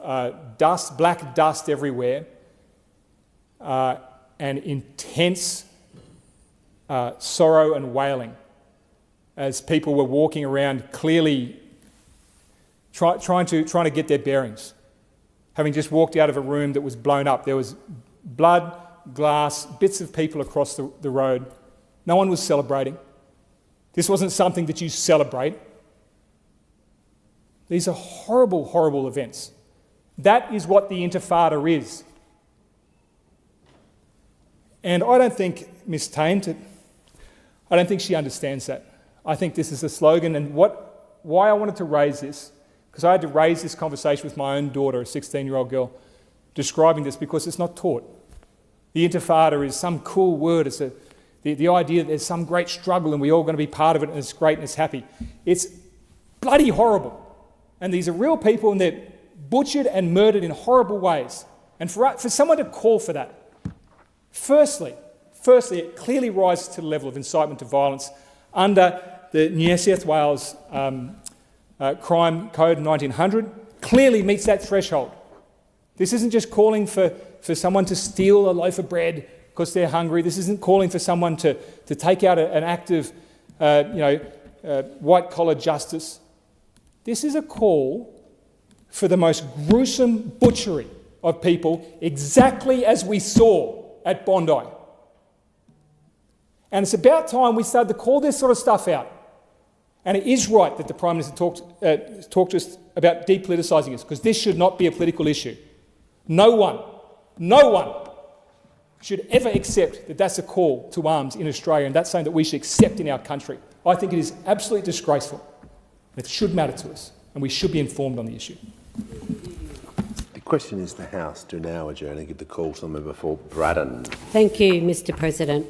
dust, black dust everywhere, and intense sorrow and wailing as people were walking around clearly trying to get their bearings, having just walked out of a room that was blown up. There was blood, glass, bits of people across the road. No one was celebrating. This wasn't something that you celebrate. These are horrible, horrible events. That is what the Intifada is. And I don't think Ms. Tame, I don't think she understands that. I think this is a slogan, and why I wanted to raise this, because I had to raise this conversation with my own daughter, a 16-year-old girl, describing this because it's not taught. The Intifada is some cool word. It's the idea that there's some great struggle and we're all going to be part of it and it's great and it's happy. It's bloody horrible. And these are real people and they're butchered and murdered in horrible ways. And for someone to call for that, firstly, it clearly rises to the level of incitement to violence under the New South Wales Crime Code 1900, clearly meets that threshold. This isn't just calling for someone to steal a loaf of bread because they're hungry. This isn't calling for someone to take out an act of white-collar justice. This is a call for the most gruesome butchery of people, exactly as we saw at Bondi. And it's about time we started to call this sort of stuff out. And it is right that the Prime Minister talked to us about depoliticising this, because this should not be a political issue. No one should ever accept that that's a call to arms in Australia, and that's something that we should accept in our country. I think it is absolutely disgraceful. It should matter to us, and we should be informed on the issue. The question is the House do now adjourn and give the call to the member for Braddon. Thank you, Mr President.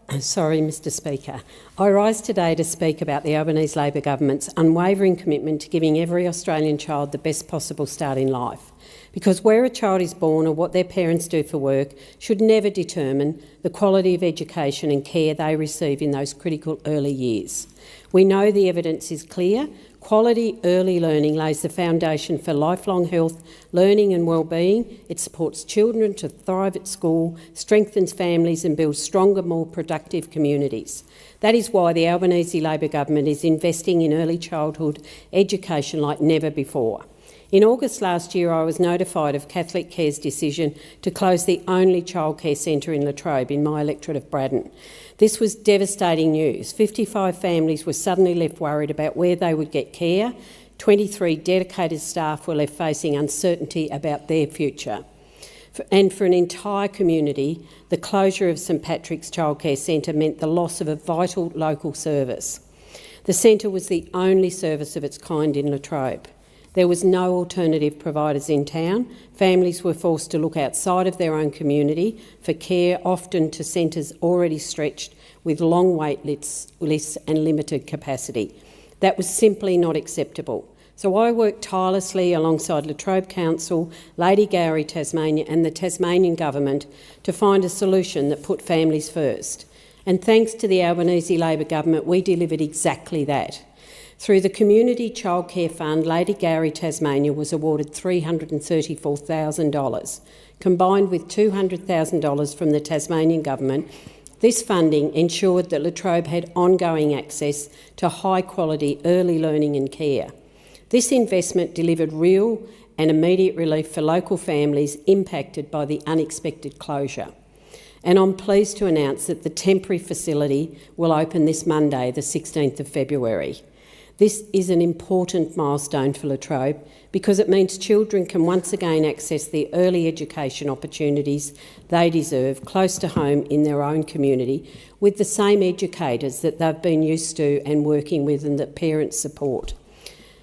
Mr Speaker. I rise today to speak about the Albanese Labor Government's unwavering commitment to giving every Australian child the best possible start in life. Because where a child is born or what their parents do for work should never determine the quality of education and care they receive in those critical early years. We know the evidence is clear. Quality early learning lays the foundation for lifelong health, learning and well-being. It supports children to thrive at school, strengthens families and builds stronger, more productive communities. That is why the Albanese Labor Government is investing in early childhood education like never before. In August last year, I was notified of Catholic Care's decision to close the only childcare centre in Latrobe in my electorate of Braddon. This was devastating news. 55 families were suddenly left worried about where they would get care. 23 dedicated staff were left facing uncertainty about their future. And for an entire community, the closure of St Patrick's Childcare Centre meant the loss of a vital local service. The centre was the only service of its kind in Latrobe. There was no alternative providers in town. Families were forced to look outside of their own community for care, often to centres already stretched with long wait lists and limited capacity. That was simply not acceptable. So I worked tirelessly alongside Latrobe Council, Lady Gowrie Tasmania and the Tasmanian Government to find a solution that put families first. And thanks to the Albanese Labor Government, we delivered exactly that. Through the Community Childcare Fund, Lady Gowrie Tasmania was awarded $334,000. Combined with $200,000 from the Tasmanian Government, this funding ensured that Latrobe had ongoing access to high-quality early learning and care. This investment delivered real and immediate relief for local families impacted by the unexpected closure. And I'm pleased to announce that the temporary facility will open this Monday, the 16th of February. This is an important milestone for Latrobe because it means children can once again access the early education opportunities they deserve close to home in their own community with the same educators that they've been used to and working with and that parents support.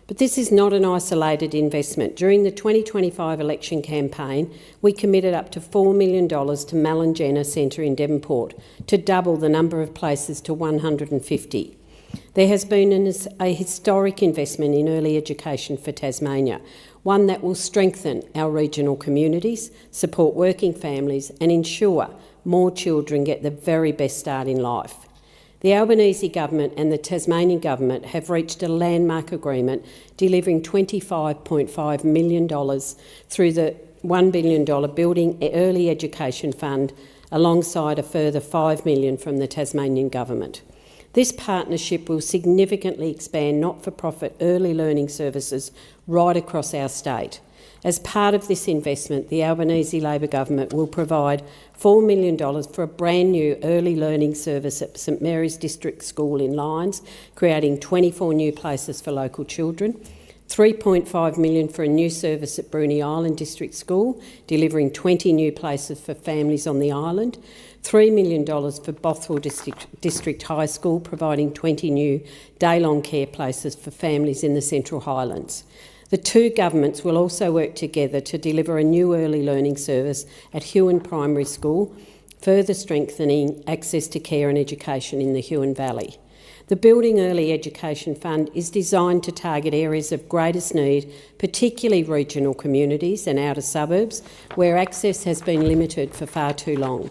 But this is not an isolated investment. During the 2025 election campaign, we committed up to $4 million to Malanjena Centre in Devonport to double the number of places to 150. There has been a historic investment in early education for Tasmania, one that will strengthen our regional communities, support working families and ensure more children get the very best start in life. The Albanese Government and the Tasmanian Government have reached a landmark agreement delivering $25.5 million through the $1 billion Building Early Education Fund alongside a further $5 million from the Tasmanian Government. This partnership will significantly expand not-for-profit early learning services right across our state. As part of this investment, the Albanese Labor Government will provide $4 million for a brand new early learning service at St Mary's District School in Lyons, creating 24 new places for local children, $3.5 million for a new service at Bruny Island District School, delivering 20 new places for families on the island, $3 million for Bothwell District High School, providing 20 new day-long care places for families in the Central Highlands. The two governments will also work together to deliver a new early learning service at Huon Primary School, further strengthening access to care and education in the Huon Valley. The Building Early Education Fund is designed to target areas of greatest need, particularly regional communities and outer suburbs, where access has been limited for far too long.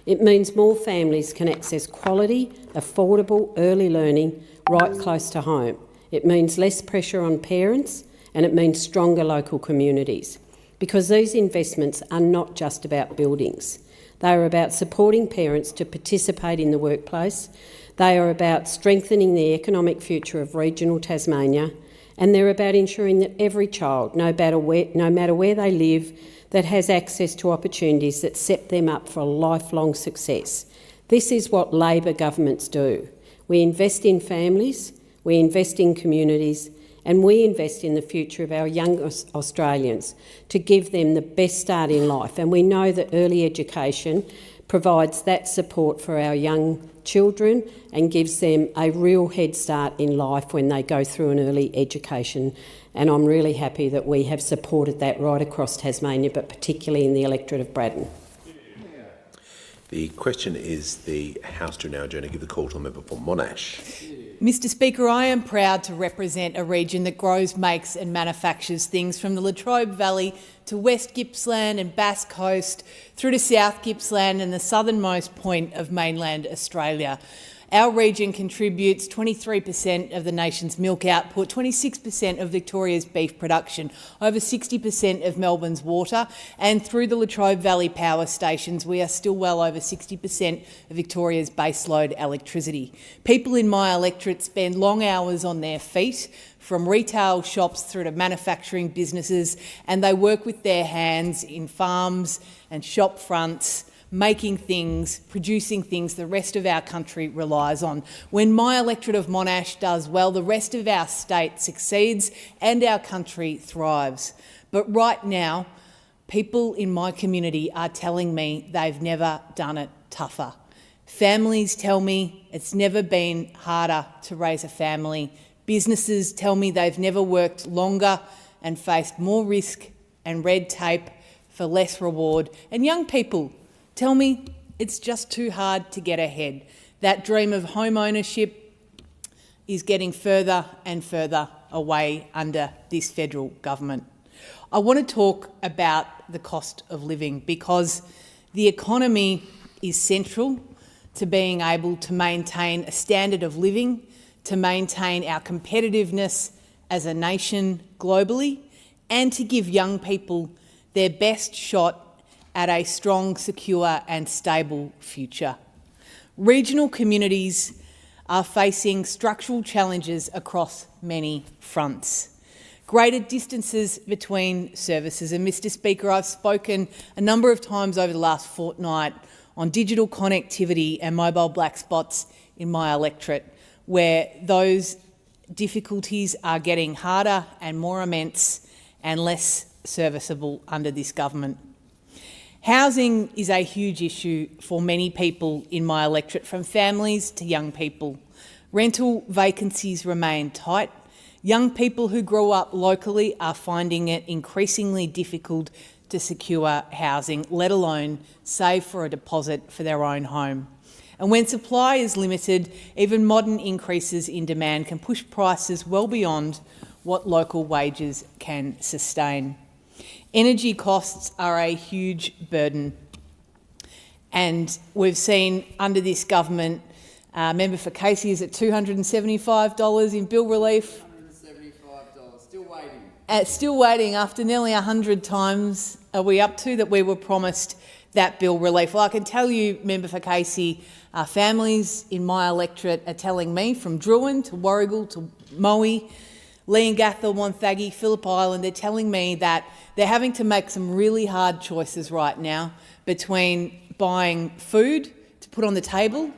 It means more families can access quality, affordable early learning right close to home. It means less pressure on parents and it means stronger local communities, because these investments are not just about buildings. They are about supporting parents to participate in the workplace. They are about strengthening the economic future of regional Tasmania, and they're about ensuring that every child, no matter where they live, that has access to opportunities that set them up for lifelong success. This is what Labor governments do. We invest in families, we invest in communities, and we invest in the future of our young Australians to give them the best start in life. And we know that early education provides that support for our young children and gives them a real head start in life when they go through an early education. And I'm really happy that we have supported that right across Tasmania, but particularly in the electorate of Braddon. The question is the House do now adjourn and give the call to a member for Monash. Mr Speaker, I am proud to represent a region that grows, makes and manufactures things from the Latrobe Valley to West Gippsland and Bass Coast through to South Gippsland and the southernmost point of mainland Australia. Our region contributes 23% of the nation's milk output, 26% of Victoria's beef production, over 60% of Melbourne's water, and through the Latrobe Valley power stations, we are still well over 60% of Victoria's baseload electricity. People in my electorate spend long hours on their feet, from retail shops through to manufacturing businesses, and they work with their hands in farms and shop fronts, making things, producing things the rest of our country relies on. When my electorate of Monash does well, the rest of our state succeeds and our country thrives. But right now, people in my community are telling me they've never done it tougher. Families tell me it's never been harder to raise a family. Businesses tell me they've never worked longer and faced more risk and red tape for less reward. And young people tell me it's just too hard to get ahead. That dream of home ownership is getting further and further away under this federal government. I want to talk about the cost of living because the economy is central to being able to maintain a standard of living, to maintain our competitiveness as a nation globally, and to give young people their best shot at a strong, secure and stable future. Regional communities are facing structural challenges across many fronts. Greater distances between services. And Mr Speaker, I've spoken a number of times over the last fortnight on digital connectivity and mobile black spots in my electorate, where those difficulties are getting harder and more immense and less serviceable under this government. Housing is a huge issue for many people in my electorate, from families to young people. Rental vacancies remain tight. Young people who grow up locally are finding it increasingly difficult to secure housing, let alone save for a deposit for their own home. And when supply is limited, even modern increases in demand can push prices well beyond what local wages can sustain. Energy costs are a huge burden, and we've seen under this government, member for Casey is at $275 in bill relief. $175, still waiting. Still waiting after nearly 100 times are we up to that we were promised that bill relief. Well, I can tell you, member for Casey, families in my electorate are telling me, from Druin to Warrigal to Moe, Leongatha, Wonthaggi, Phillip Island, they're telling me that they're having to make some really hard choices right now between buying food to put on the table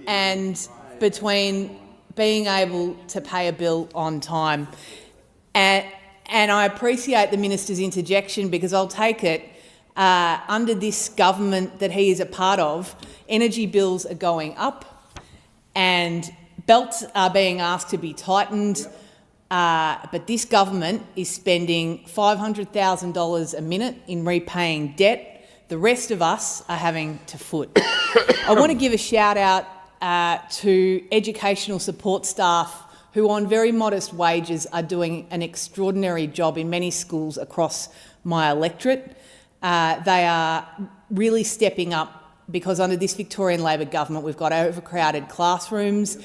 and between being able to pay a bill on time. And I appreciate the minister's interjection, because I'll take it. Under this government that he is a part of, energy bills are going up and belts are being asked to be tightened. But this government is spending $500,000 a minute in repaying debt. The rest of us are having to foot. I want to give a shout out to educational support staff who on very modest wages are doing an extraordinary job in many schools across my electorate. They are really stepping up because under this Victorian Labor government we've got overcrowded classrooms.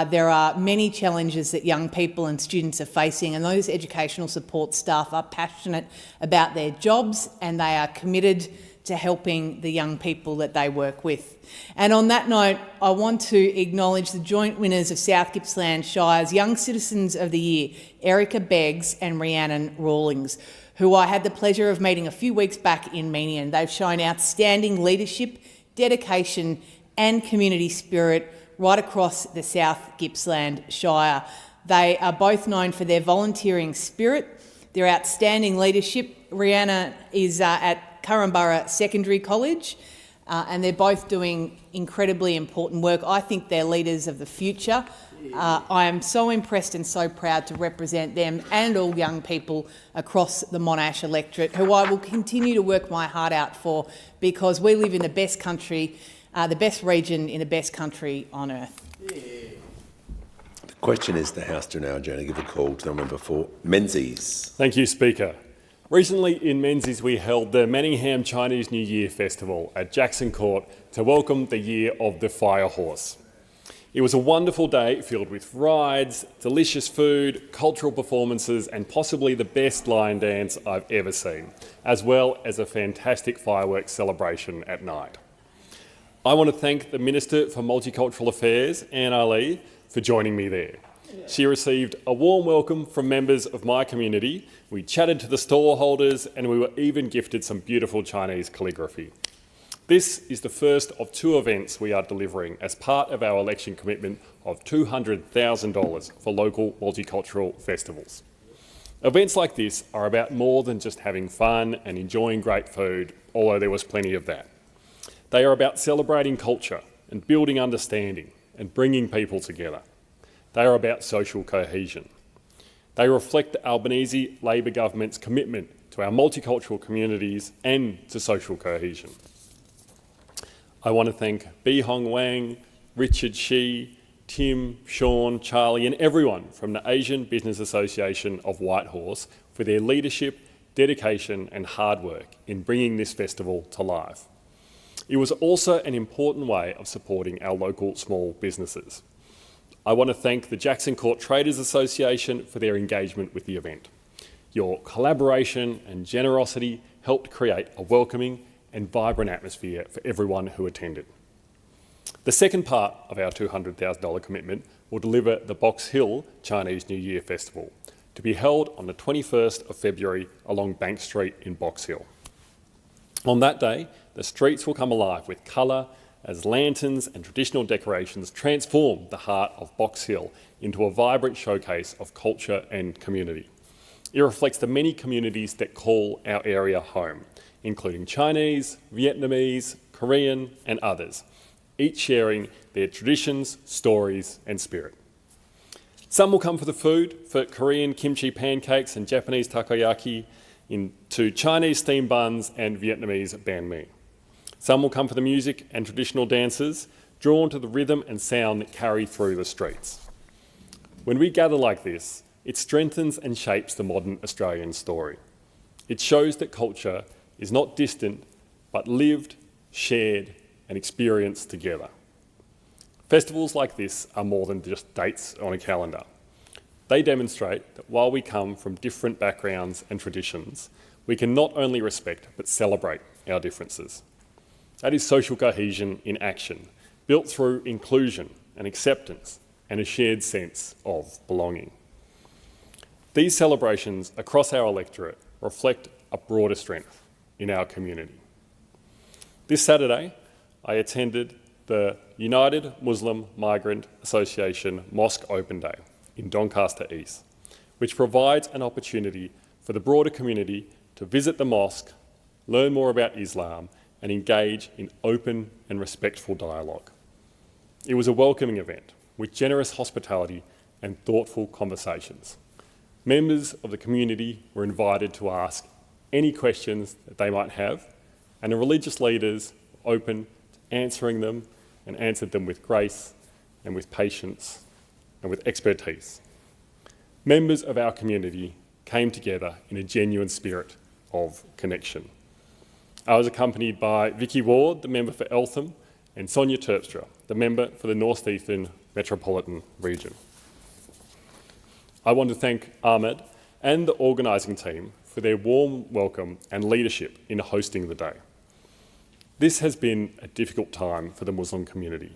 There are many challenges that young people and students are facing, and those educational support staff are passionate about their jobs and they are committed to helping the young people that they work with. And on that note, I want to acknowledge the joint winners of South Gippsland Shire's Young Citizens of the Year, Erica Beggs and Rhiannon Rawlings, who I had the pleasure of meeting a few weeks back in Meenian. They've shown outstanding leadership, dedication and community spirit right across the South Gippsland Shire. They are both known for their volunteering spirit, their outstanding leadership. Rhiannon is at Curramborough Secondary College, and they're both doing incredibly important work. I think they're leaders of the future. I am so impressed and so proud to represent them and all young people across the Monash electorate, who I will continue to work my heart out for, because we live in the best country, the best region in the best country on earth. The question is the House do now adjourn and give a call to the member for Menzies. Thank you, Speaker. Recently in Menzies we held the Manningham Chinese New Year Festival at Jackson Court to welcome the Year of the Fire Horse. It was a wonderful day filled with rides, delicious food, cultural performances and possibly the best lion dance I've ever seen, as well as a fantastic fireworks celebration at night. I want to thank the Minister for Multicultural Affairs, Anne Ali, for joining me there. She received a warm welcome from members of my community. We chatted to the stall holders and we were even gifted some beautiful Chinese calligraphy. This is the first of two events we are delivering as part of our election commitment of $200,000 for local multicultural festivals. Events like this are about more than just having fun and enjoying great food, although there was plenty of that. They are about celebrating culture and building understanding and bringing people together. They are about social cohesion. They reflect the Albanese Labor government's commitment to our multicultural communities and to social cohesion. I want to thank Bi Hong Wang, Richard Shi, Tim, Sean, Charlie and everyone from the Asian Business Association of Whitehorse for their leadership, dedication and hard work in bringing this festival to life. It was also an important way of supporting our local small businesses. I want to thank the Jackson Court Traders Association for their engagement with the event. Your collaboration and generosity helped create a welcoming and vibrant atmosphere for everyone who attended. The second part of our $200,000 commitment will deliver the Box Hill Chinese New Year Festival, to be held on the 21st of February along Bank Street in Box Hill. On that day, the streets will come alive with colour as lanterns and traditional decorations transform the heart of Box Hill into a vibrant showcase of culture and community. It reflects the many communities that call our area home, including Chinese, Vietnamese, Korean and others, each sharing their traditions, stories and spirit. Some will come for the food, for Korean kimchi pancakes and Japanese takoyaki, into Chinese steamed buns and Vietnamese banh mi. Some will come for the music and traditional dances, drawn to the rhythm and sound that carry through the streets. When we gather like this, it strengthens and shapes the modern Australian story. It shows that culture is not distant, but lived, shared and experienced together. Festivals like this are more than just dates on a calendar. They demonstrate that while we come from different backgrounds and traditions, we can not only respect but celebrate our differences. That is social cohesion in action, built through inclusion and acceptance and a shared sense of belonging. These celebrations across our electorate reflect a broader strength in our community. This Saturday, I attended the United Muslim Migrant Association Mosque Open Day in Doncaster East, which provides an opportunity for the broader community to visit the mosque, learn more about Islam and engage in open and respectful dialogue. It was a welcoming event with generous hospitality and thoughtful conversations. Members of the community were invited to ask any questions that they might have, and the religious leaders were open to answering them and answered them with grace and with patience and with expertise. Members of our community came together in a genuine spirit of connection. I was accompanied by Vicky Ward, the member for Eltham, and Sonia Terpstra, the member for the North Eastern Metropolitan Region. I want to thank Ahmed and the organising team for their warm welcome and leadership in hosting the day. This has been a difficult time for the Muslim community,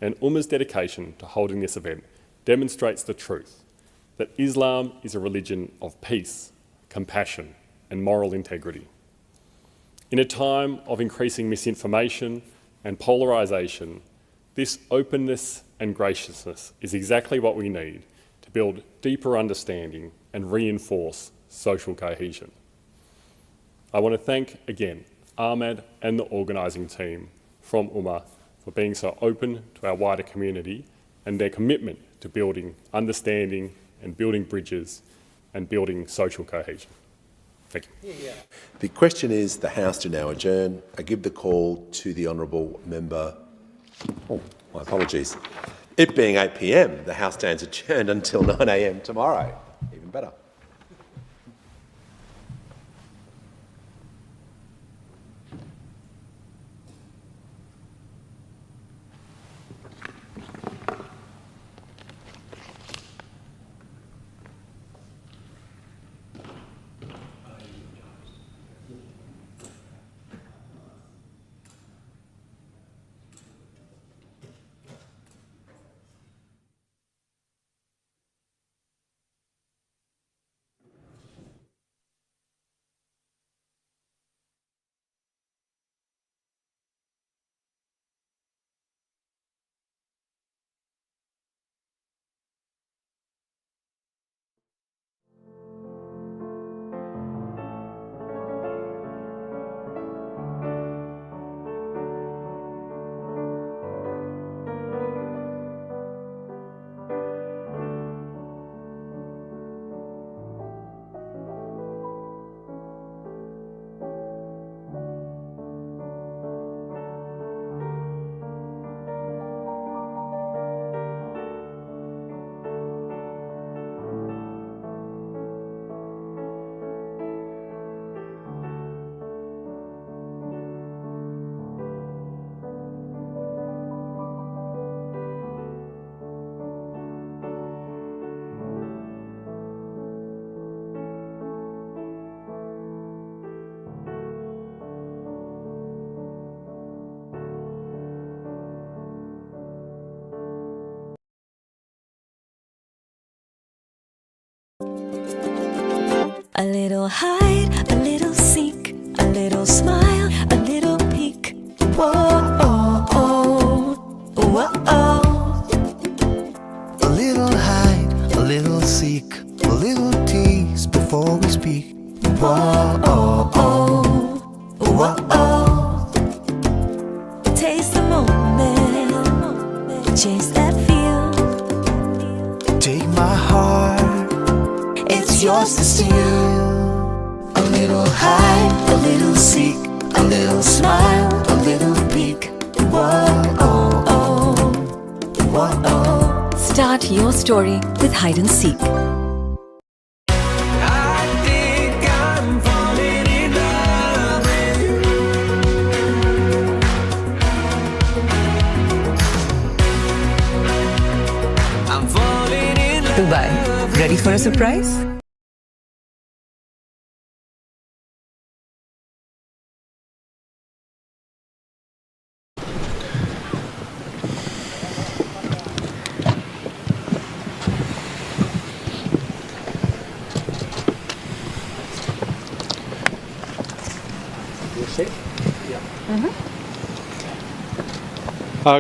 and Ummah's dedication to holding this event demonstrates the truth that Islam is a religion of peace, compassion, and moral integrity. In a time of increasing misinformation and polarisation, this openness and graciousness is exactly what we need to build deeper understanding and reinforce social cohesion. I want to thank again Ahmed and the organising team from Ummah for being so open to our wider community and their commitment to building understanding and building bridges and building social cohesion. Thank you. The question is, the House do now adjourn. I give the call to the honourable member. Oh, my apologies. It being 8 p.m, the House stands adjourned until 9 a.m. tomorrow. Even better. A little hide, a little seek, a little smile, a little peek. Whoa, oh, oh, whoa, oh. A little hide, a little seek, a little tease before we speak. Whoa, oh, oh, whoa, oh. Taste the moment, chase that feel. Take my heart, it's yours to steal. A little hide, a little seek, a little smile, a little peek. Whoa, oh, oh, whoa, oh. Start your story with hide and seek. I think I'm falling in love with you. I'm falling in love. Dubai, ready for a surprise?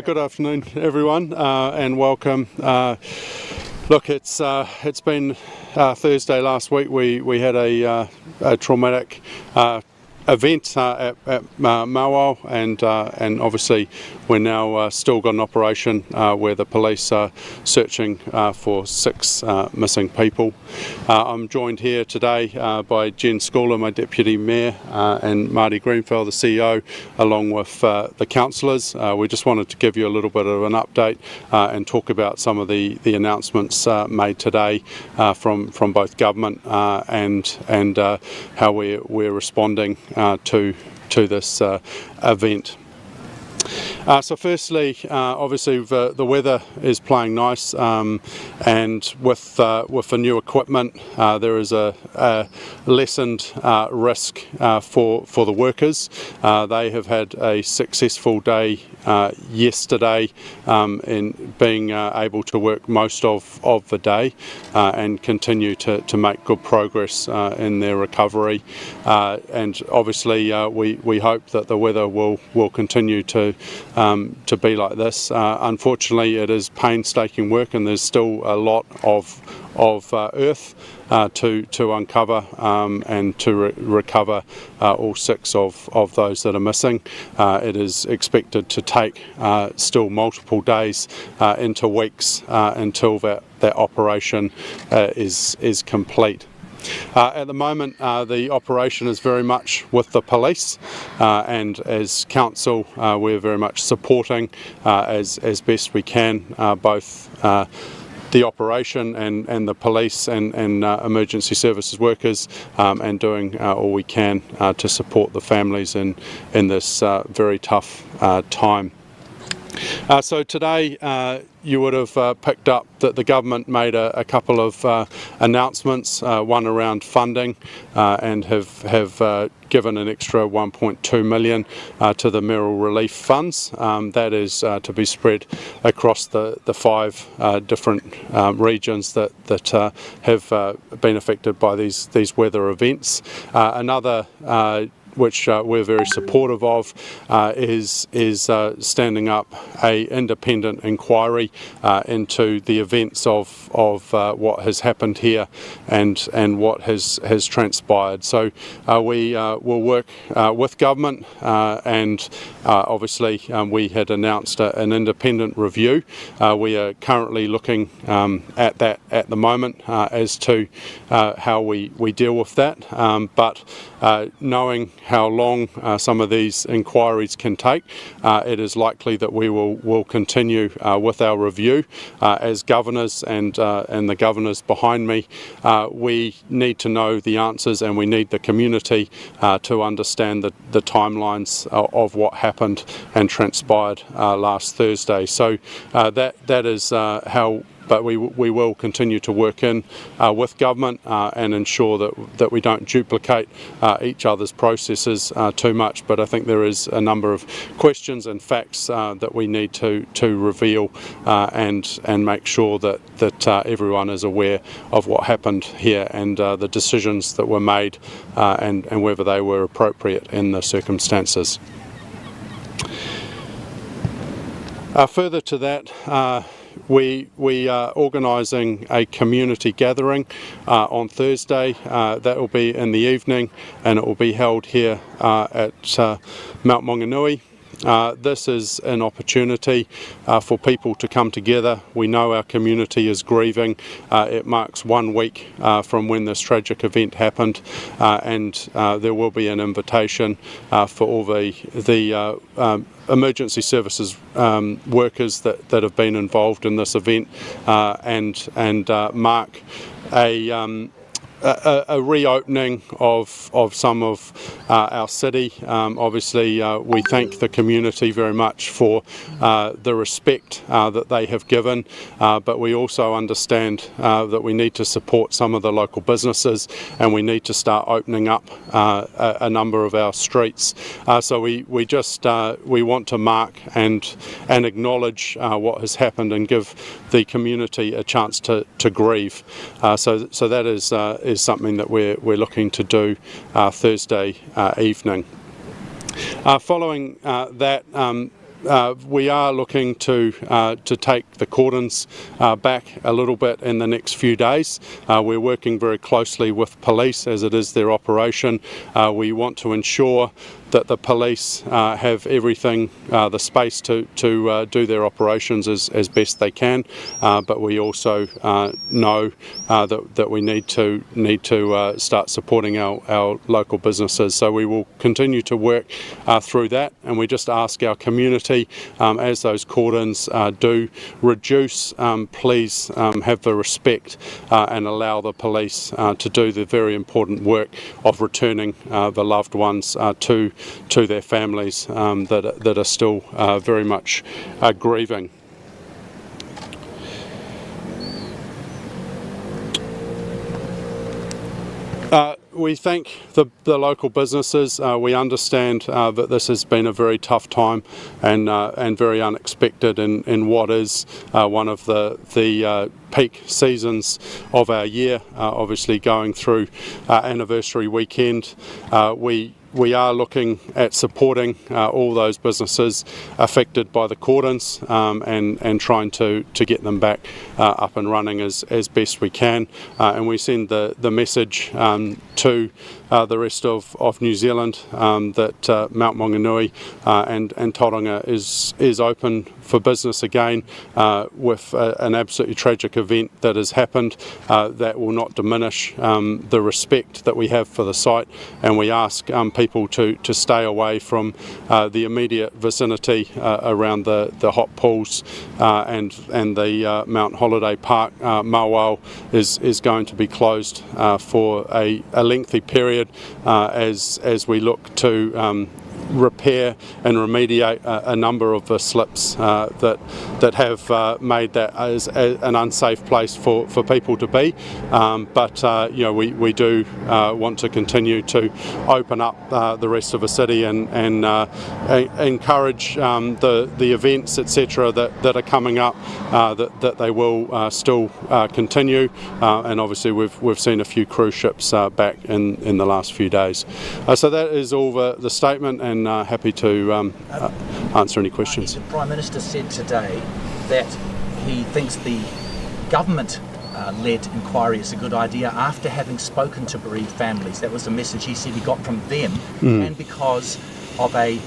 Good afternoon, everyone, and welcome. Look, it's been Thursday last week. We had a traumatic event at Mawal, and obviously we're now still got an operation where the police are searching for 6 missing people. I'm joined here today by Jen Schooler, my Deputy Mayor, and Marty Greenfeld, the CEO, along with the councillors. We just wanted to give you a little bit of an update and talk about some of the announcements made today from both government and how we're responding to this event. So firstly, obviously the weather is playing nice, and with the new equipment, there is a lessened risk for the workers. They have had a successful day yesterday in being able to work most of the day and continue to make good progress in their recovery. And obviously we hope that the weather will continue to be like this. Unfortunately, it is painstaking work, and there's still a lot of earth to uncover and to recover all 6 of those that are missing. It is expected to take still multiple days into weeks until that operation is complete. At the moment, the operation is very much with the police, and as council, we're very much supporting as best we can both the operation and the police and emergency services workers, and doing all we can to support the families in this very tough time. So today you would have picked up that the government made a couple of announcements, one around funding, and have given an extra 1.2 million to the Merrill Relief Funds. That is to be spread across the 5 different regions that have been affected by these weather events. Another which we're very supportive of, is standing up a independent inquiry into the events of what has happened here and what has transpired. So we will work with government, and obviously we had announced an independent review. We are currently looking at that at the moment as to how we deal with that, but knowing how long some of these inquiries can take, it is likely that we will continue with our review. As governors and the governors behind me, we need to know the answers, and we need the community to understand the timelines of what happened and transpired last Thursday. So that is how. But we will continue to work with government and ensure that we don't duplicate each other's processes too much. But I think there is a number of questions and facts that we need to reveal and make sure that everyone is aware of what happened here and the decisions that were made and whether they were appropriate in the circumstances. Further to that, we are organising a community gathering on Thursday. That will be in the evening, and it will be held here at Mount Maunganui. This is an opportunity for people to come together. We know our community is grieving. It marks 1 week from when this tragic event happened, and there will be an invitation for all the emergency services workers that have been involved in this event, and mark a reopening of some of our city. Obviously, we thank the community very much for the respect that they have given, but we also understand that we need to support some of the local businesses, and we need to start opening up a number of our streets. So we want to mark and acknowledge what has happened and give the community a chance to grieve. So that is something that we're looking to do Thursday evening. Following that, we are looking to take the cordons back a little bit in the next few days. We're working very closely with police as it is their operation. We want to ensure that the police have everything, the space to do their operations as best they can, but we also know that we need to start supporting our local businesses. So we will continue to work through that, and we just ask our community, as those cordons do reduce, please have the respect and allow the police to do the very important work of returning the loved ones to their families that are still very much grieving. We thank the local businesses. We understand that this has been a very tough time and very unexpected in what is one of the peak seasons of our year, obviously going through anniversary weekend. We are looking at supporting all those businesses affected by the cordons and trying to get them back up and running as best we can. And we send the message to the rest of New Zealand that Mount Maunganui and Tauranga is open for business again with an absolutely tragic event that has happened that will not diminish the respect that we have for the site, and we ask people to stay away from the immediate vicinity around the hot pools and the Mount Holiday Park. Mawao is going to be closed for a lengthy period as we look to repair and remediate a number of the slips that have made that as an unsafe place for people to be. But we do want to continue to open up the rest of the city and encourage the events, etc., that are coming up, that they will still continue. And obviously we've seen a few cruise ships back in the last few days. So that is all the statement, and happy to answer any questions. The Prime Minister said today that he thinks the government-led inquiry is a good idea after having spoken to bereaved families. That was the message he said he got from them, and because of a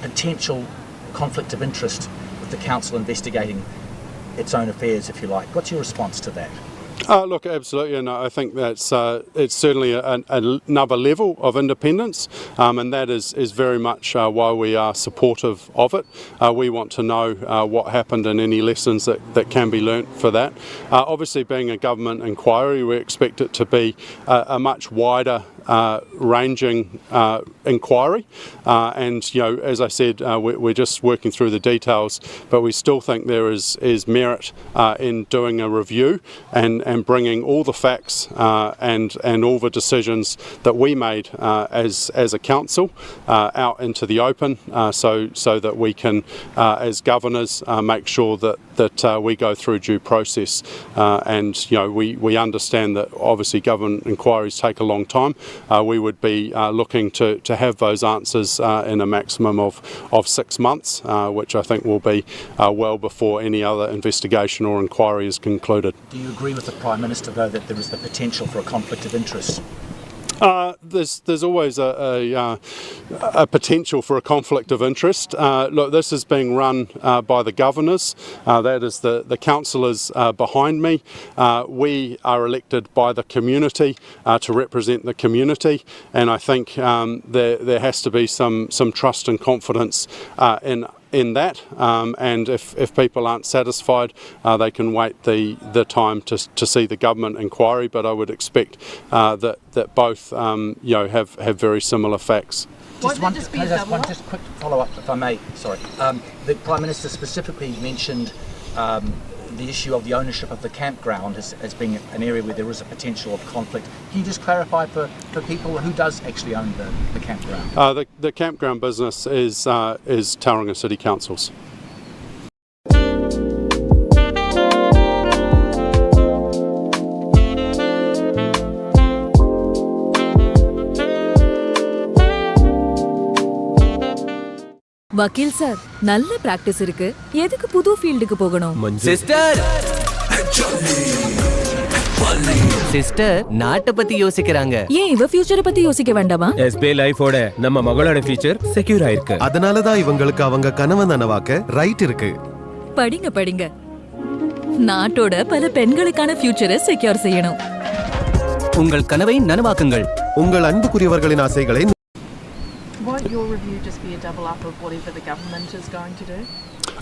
potential conflict of interest with the council investigating its own affairs, if you like. What's your response to that? Look, absolutely, and I think that's it's certainly another level of independence, and that is very much why we are supportive of it. We want to know what happened and any lessons that can be learnt for that. Obviously, being a government inquiry, we expect it to be a much wider ranging inquiry, and as I said, we're just working through the details, but we still think there is merit in doing a review and bringing all the facts and all the decisions that we made as a council out into the open, so that we can as governors make sure that we go through due process, and we understand that obviously government inquiries take a long time. We would be looking to have those answers in a maximum of 6 months, which I think will be well before any other investigation or inquiry is concluded. Do you agree with the Prime Minister, though, that there is the potential for a conflict of interest? There's always a potential for a conflict of interest. Look, this is being run by the governors. That is the councillors behind me. We are elected by the community to represent the community, and I think there has to be some trust and confidence in that, and if people aren't satisfied, they can wait the time to see the government inquiry, but I would expect that both have very similar facts. Just quick follow-up, if I may. Sorry. The Prime Minister specifically mentioned the issue of the ownership of the campground as being an area where there is a potential of conflict. Can you just clarify for people who does actually own the campground? The campground business is Tauranga City Council's. வக்கீல் sir, நல்ல practice இருக்கு. எதுக்கு புது ஃபீல்டுக்கு போகணும்? Sister sister நாட்டை பத்தி யோசிக்கிறாங்க. ஏன் இவ ஃபியூச்சரை பத்தி யோசிக்க வேண்டாமா? SBI லைஃபோட நம்ம மகளோட ஃபியூச்சர் செக்யூர் ஆயிருக்கு. அதனால தான் இவங்களுக்கு அவங்க கனவை நனவாக்க ரைட் இருக்கு. படிங்க. நாட்டோட பல பெண்களுக்கான ஃபியூச்சரை செக்யூர் செய்யணும். உங்கள் கனவை நனவாக்குங்கள். உங்கள் அன்புக்குரியவர்களின் ஆசைகளை Won't your review just be a double up of whatever the government is going to do?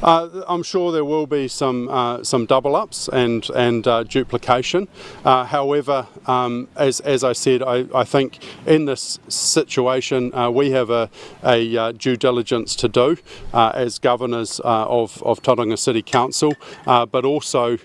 I'm sure there will be some double ups and duplication. However, as I said, I think in this situation we have a due diligence to do as governors of Tauranga City Council, but also,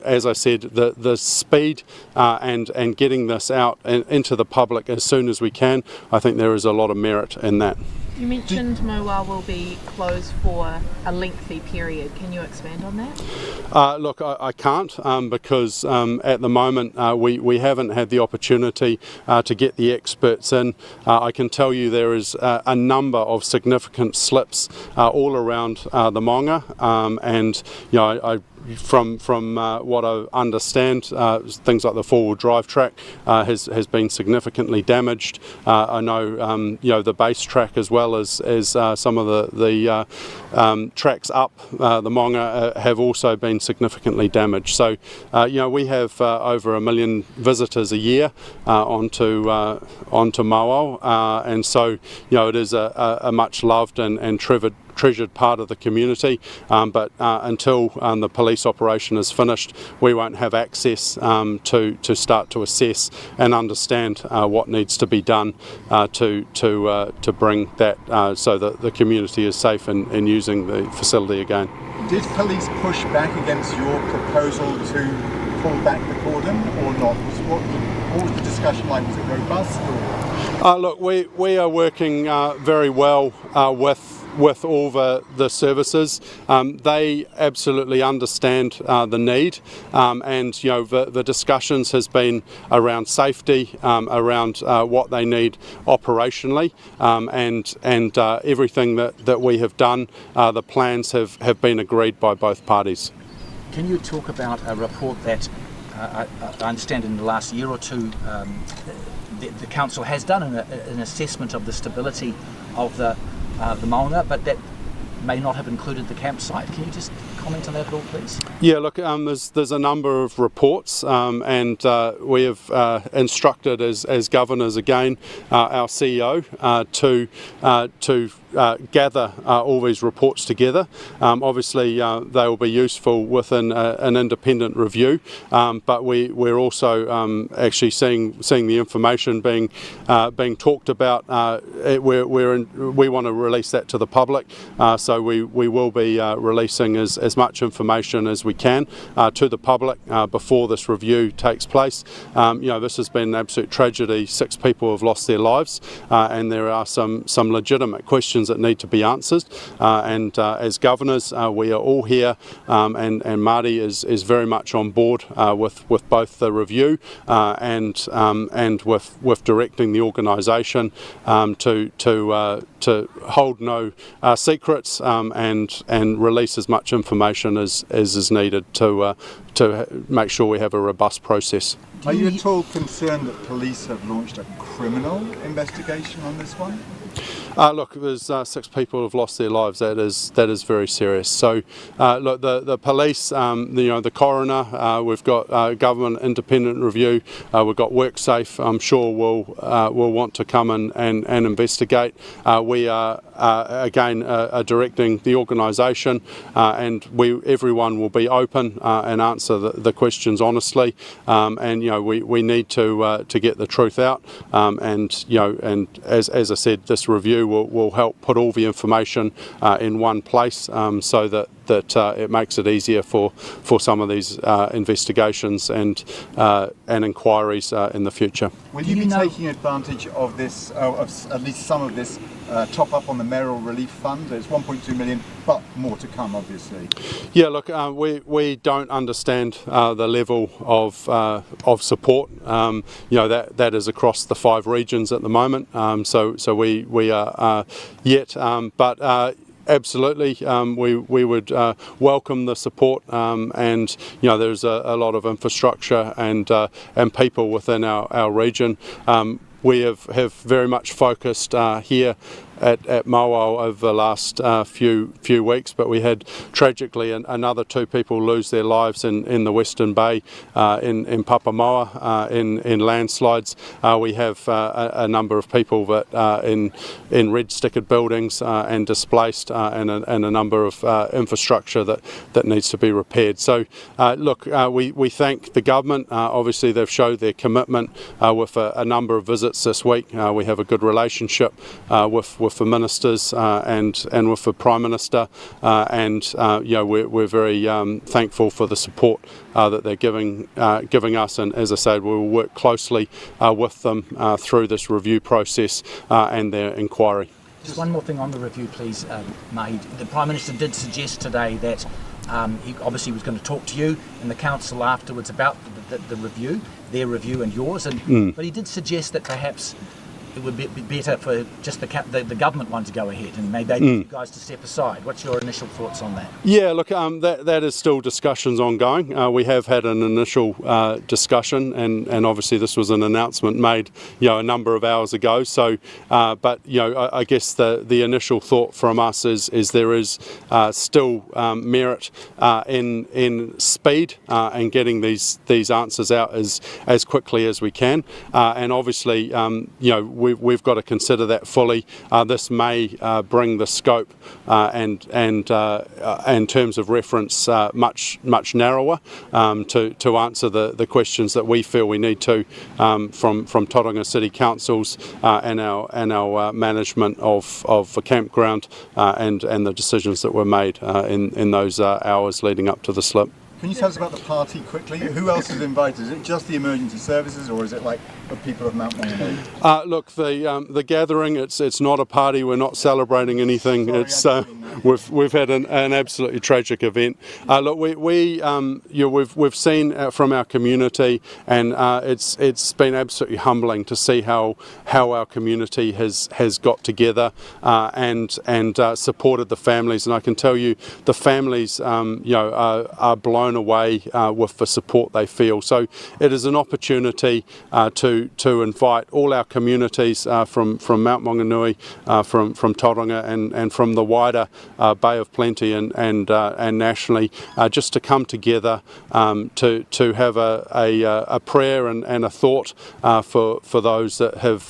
as I said, the speed and getting this out into the public as soon as we can. I think there is a lot of merit in that. You mentioned Moa will be closed for a lengthy period. Can you expand on that? Look, I can't because at the moment we haven't had the opportunity to get the experts in. I can tell you there is a number of significant slips all around the Maunga, and you know, from what I understand, things like the four-wheel drive track has been significantly damaged. I know you know, the base track as well as some of the tracks up the Maunga have also been significantly damaged. So you know, we have over 1 million visitors a year onto Mauao, and so you know, it is a much loved and treasured part of the community, but until the police operation is finished, we won't have access to start to assess and understand what needs to be done to bring that so that the community is safe in using the facility again. Did police push back against your proposal to pull back the cordon or not? What was the discussion like? Was it robust? Or? Look, we are working very well with all the services. They absolutely understand the need, and you know, the discussions has been around safety, around what they need operationally, and everything that we have done. The plans have been agreed by both parties. Can you talk about a report that I understand in the last year or two the council has done an assessment of the stability of the Maunga, but that may not have included the campsite. Can you just comment on that at all, please? Yeah, look, there's a number of reports, and we have instructed as governors again our CEO to gather all these reports together. Obviously, they will be useful within an independent review, but we're also actually seeing the information being talked about. We want to release that to the public, so we will be releasing as much information as we can to the public before this review takes place. You know, this has been an absolute tragedy. 6 people have lost their lives, and there are some legitimate questions that need to be answered, and as governors we are all here, and Māori is very much on board with both the review and with directing the organisation to hold no secrets, and release as much information as is needed to make sure we have a robust process. Are you at all concerned that police have launched a criminal investigation on this one? Look, there's 6 people have lost their lives. That is very serious. So, look, the police, you know, the coroner, we've got government independent review. We've got WorkSafe. I'm sure will want to come and investigate. We are again directing the organisation, and everyone will be open and answer the questions honestly. And you know, we need to get the truth out. And you know, and as I said, this review will help put all the information in one place, so that it makes it easier for some of these investigations and inquiries in the future. Will you be taking advantage of this, of at least some of this top up on the mayoral relief fund? There's 1.2 million, but more to come, obviously. Yeah, look, we don't understand the level of support. You know, that is across the 5 regions at the moment. So we are yet, but. Absolutely, we would welcome the support, and you know, there's a lot of infrastructure and people within our region. We have very much focused here at Mowal over the last few weeks, but we had tragically another 2 people lose their lives in the Western Bay in Papamoa in landslides. We have a number of people that are in red stickered buildings and displaced, and a number of infrastructure that needs to be repaired. So look, we thank the government. Obviously they've showed their commitment with a number of visits this week. We have a good relationship with the ministers and with the Prime Minister, and we're very thankful for the support that they're giving us, and as I said, we will work closely with them through this review process and their inquiry. Just one more thing on the review, please, Mahi. The Prime Minister did suggest today that he obviously was going to talk to you and the Council afterwards about the review, their review and yours, but he did suggest that perhaps it would be better for just the government one to go ahead and maybe you guys to step aside. What's your initial thoughts on that? Yeah, look, that is still discussions ongoing. We have had an initial discussion, and obviously this was an announcement made, a number of hours ago. So, but I guess the initial thought from us is there is still merit in speed and getting these answers out as quickly as we can, and obviously, we've got to consider that fully. This may bring the scope and in terms of reference much narrower to answer the questions that we feel we need to from Tauranga City Councils and our management of the campground and the decisions that were made in those hours leading up to the slip. Can you tell us about the party quickly? Who else is invited? Is it just the emergency services, or is it like the people of Mount Maunganui? Look, the gathering, it's not a party. We're not celebrating anything. Sorry, We've had an absolutely tragic event. Look, we've seen from our community, and it's been absolutely humbling to see how our community has got together and supported the families. And I can tell you, the families are blown away with the support they feel. So it is an opportunity to invite all our communities from Mount Maunganui, from Tauranga, and from the wider Bay of Plenty and nationally, just to come together to have a prayer and a thought for those that have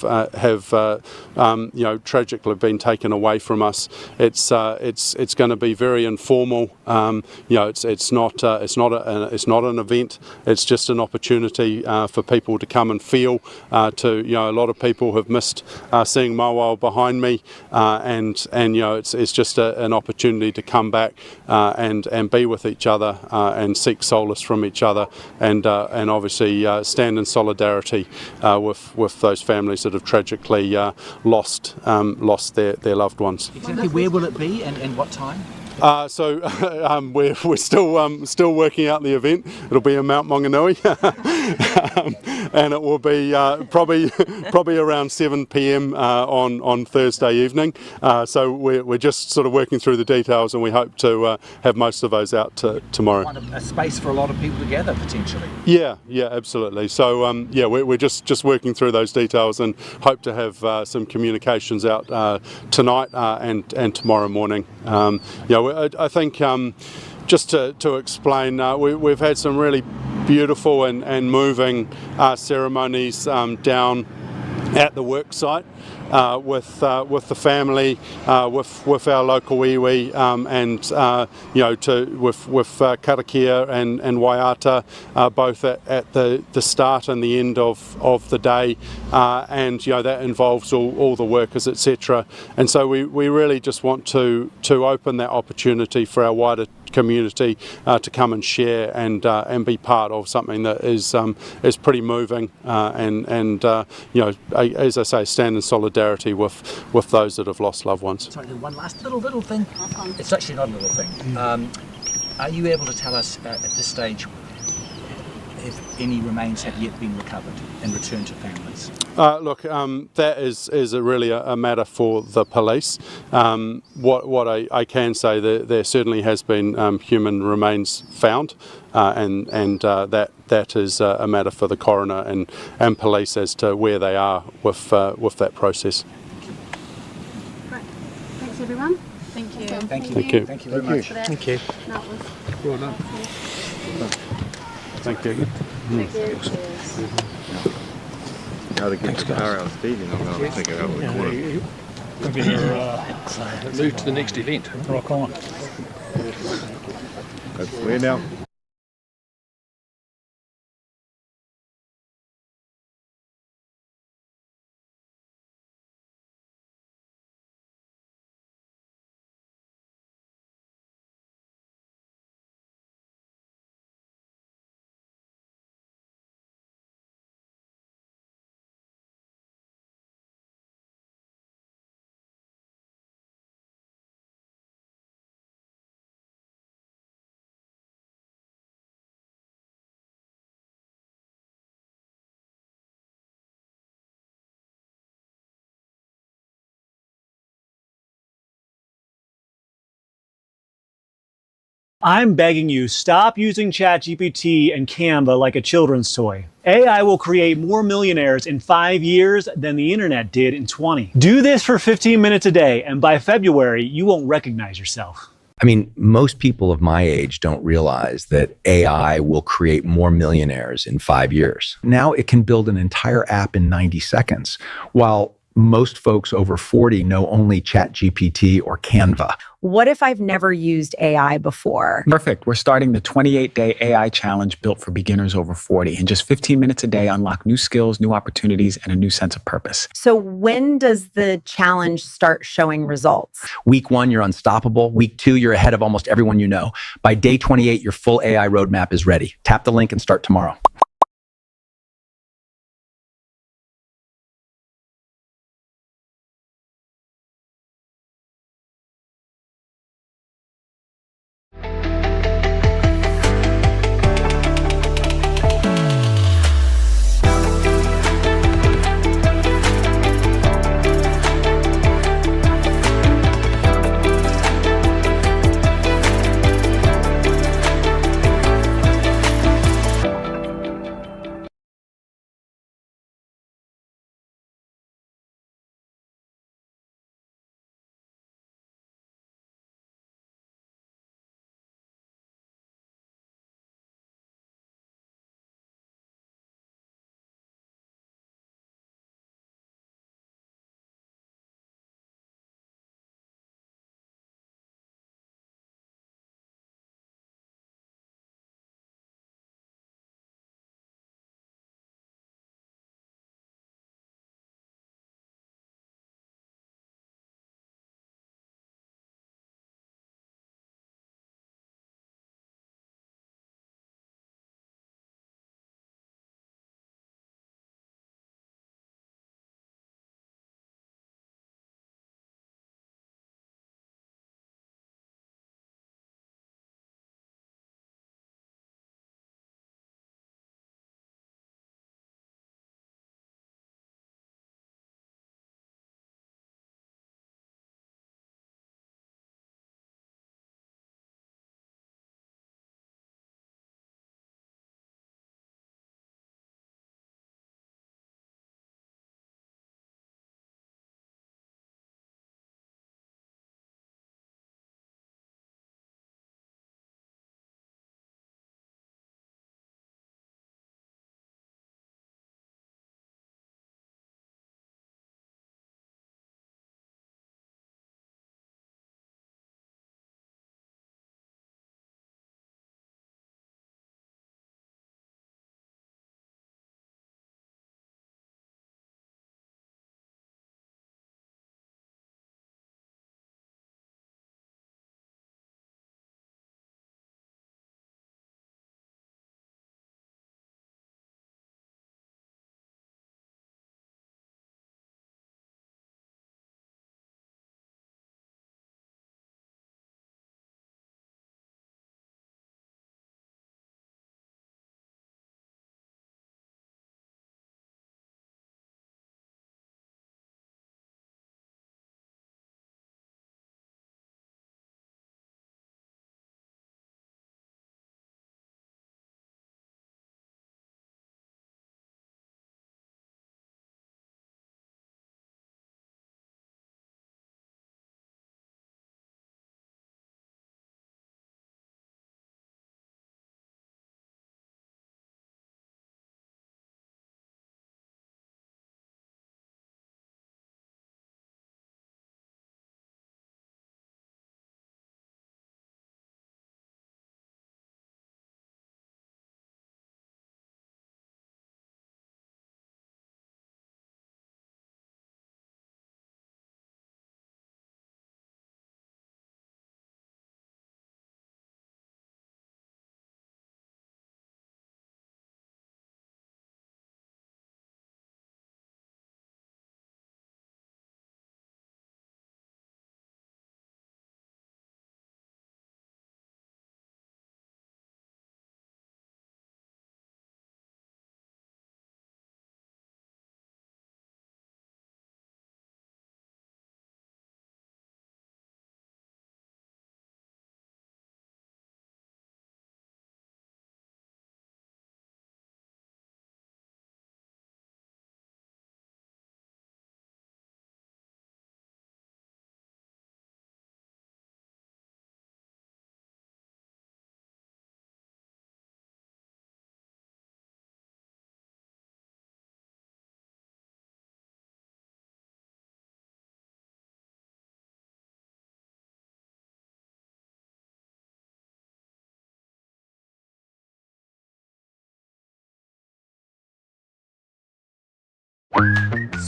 tragically been taken away from us. It's going to be very informal. It's not an event. It's just an opportunity for people to come and feel. A lot of people have missed seeing Mowal behind me, and it's just an opportunity to come back and be with each other and seek solace from each other, and obviously stand in solidarity with those families that have tragically lost their loved ones. Exactly. Where will it be and what time? We're still working out the event. It'll be in Mount Maunganui, and it will be probably around 7 p.m. on Thursday evening. So we're just sort of working through the details, and we hope to have most of those out tomorrow. A space for a lot of people to gather potentially. Yeah, absolutely. So we're just working through those details, and hope to have some communications out tonight and tomorrow morning. I think just to explain, we've had some really beautiful and moving ceremonies down at the work site with the family, with our local iwi, and with karakia and waiata, both at the start and the end of the day, and that involves all the workers, etc. And so we really just want to open that opportunity for our wider community to come and share and be part of something that is pretty moving, and as I say, stand in solidarity with those that have lost loved ones. Sorry, one last little thing. It's actually not a little thing. Are you able to tell us at this stage if any remains have yet been recovered and returned to families? Look, that is really a matter for the police. What I can say, there certainly has been human remains found, and that is a matter for the coroner and police as to where they are with that process. Thank you. Thank you. Thank you very much. Thank you. Well done. Thank you. How to get the car out speeding, I'm going to take it out of the corner. Move to the next event. Rock on. That's where now? I'm begging you, stop using ChatGPT and Canva like a children's toy. AI will create more millionaires in 5 years than the internet did in 20. Do this for 15 minutes a day, and by February, you won't recognize yourself. I mean, most people of my age don't realize that AI will create more millionaires in 5 years. Now it can build an entire app in 90 seconds, while most folks over 40 know only ChatGPT or Canva. What if I've never used AI before? Perfect. We're starting the 28-day AI challenge built for beginners over 40. In just 15 minutes a day, unlock new skills, new opportunities, and a new sense of purpose. So when does the challenge start showing results? Week 1, you're unstoppable. Week 2, you're ahead of almost everyone you know. By day 28, your full AI roadmap is ready. Tap the link and start tomorrow.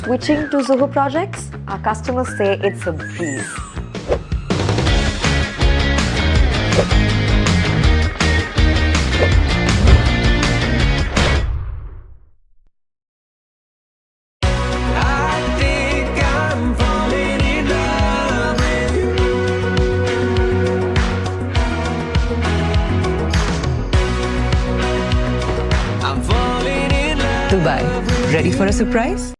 Switching to Zoho projects, our customers say it's a breeze. Dubai. Ready for a surprise?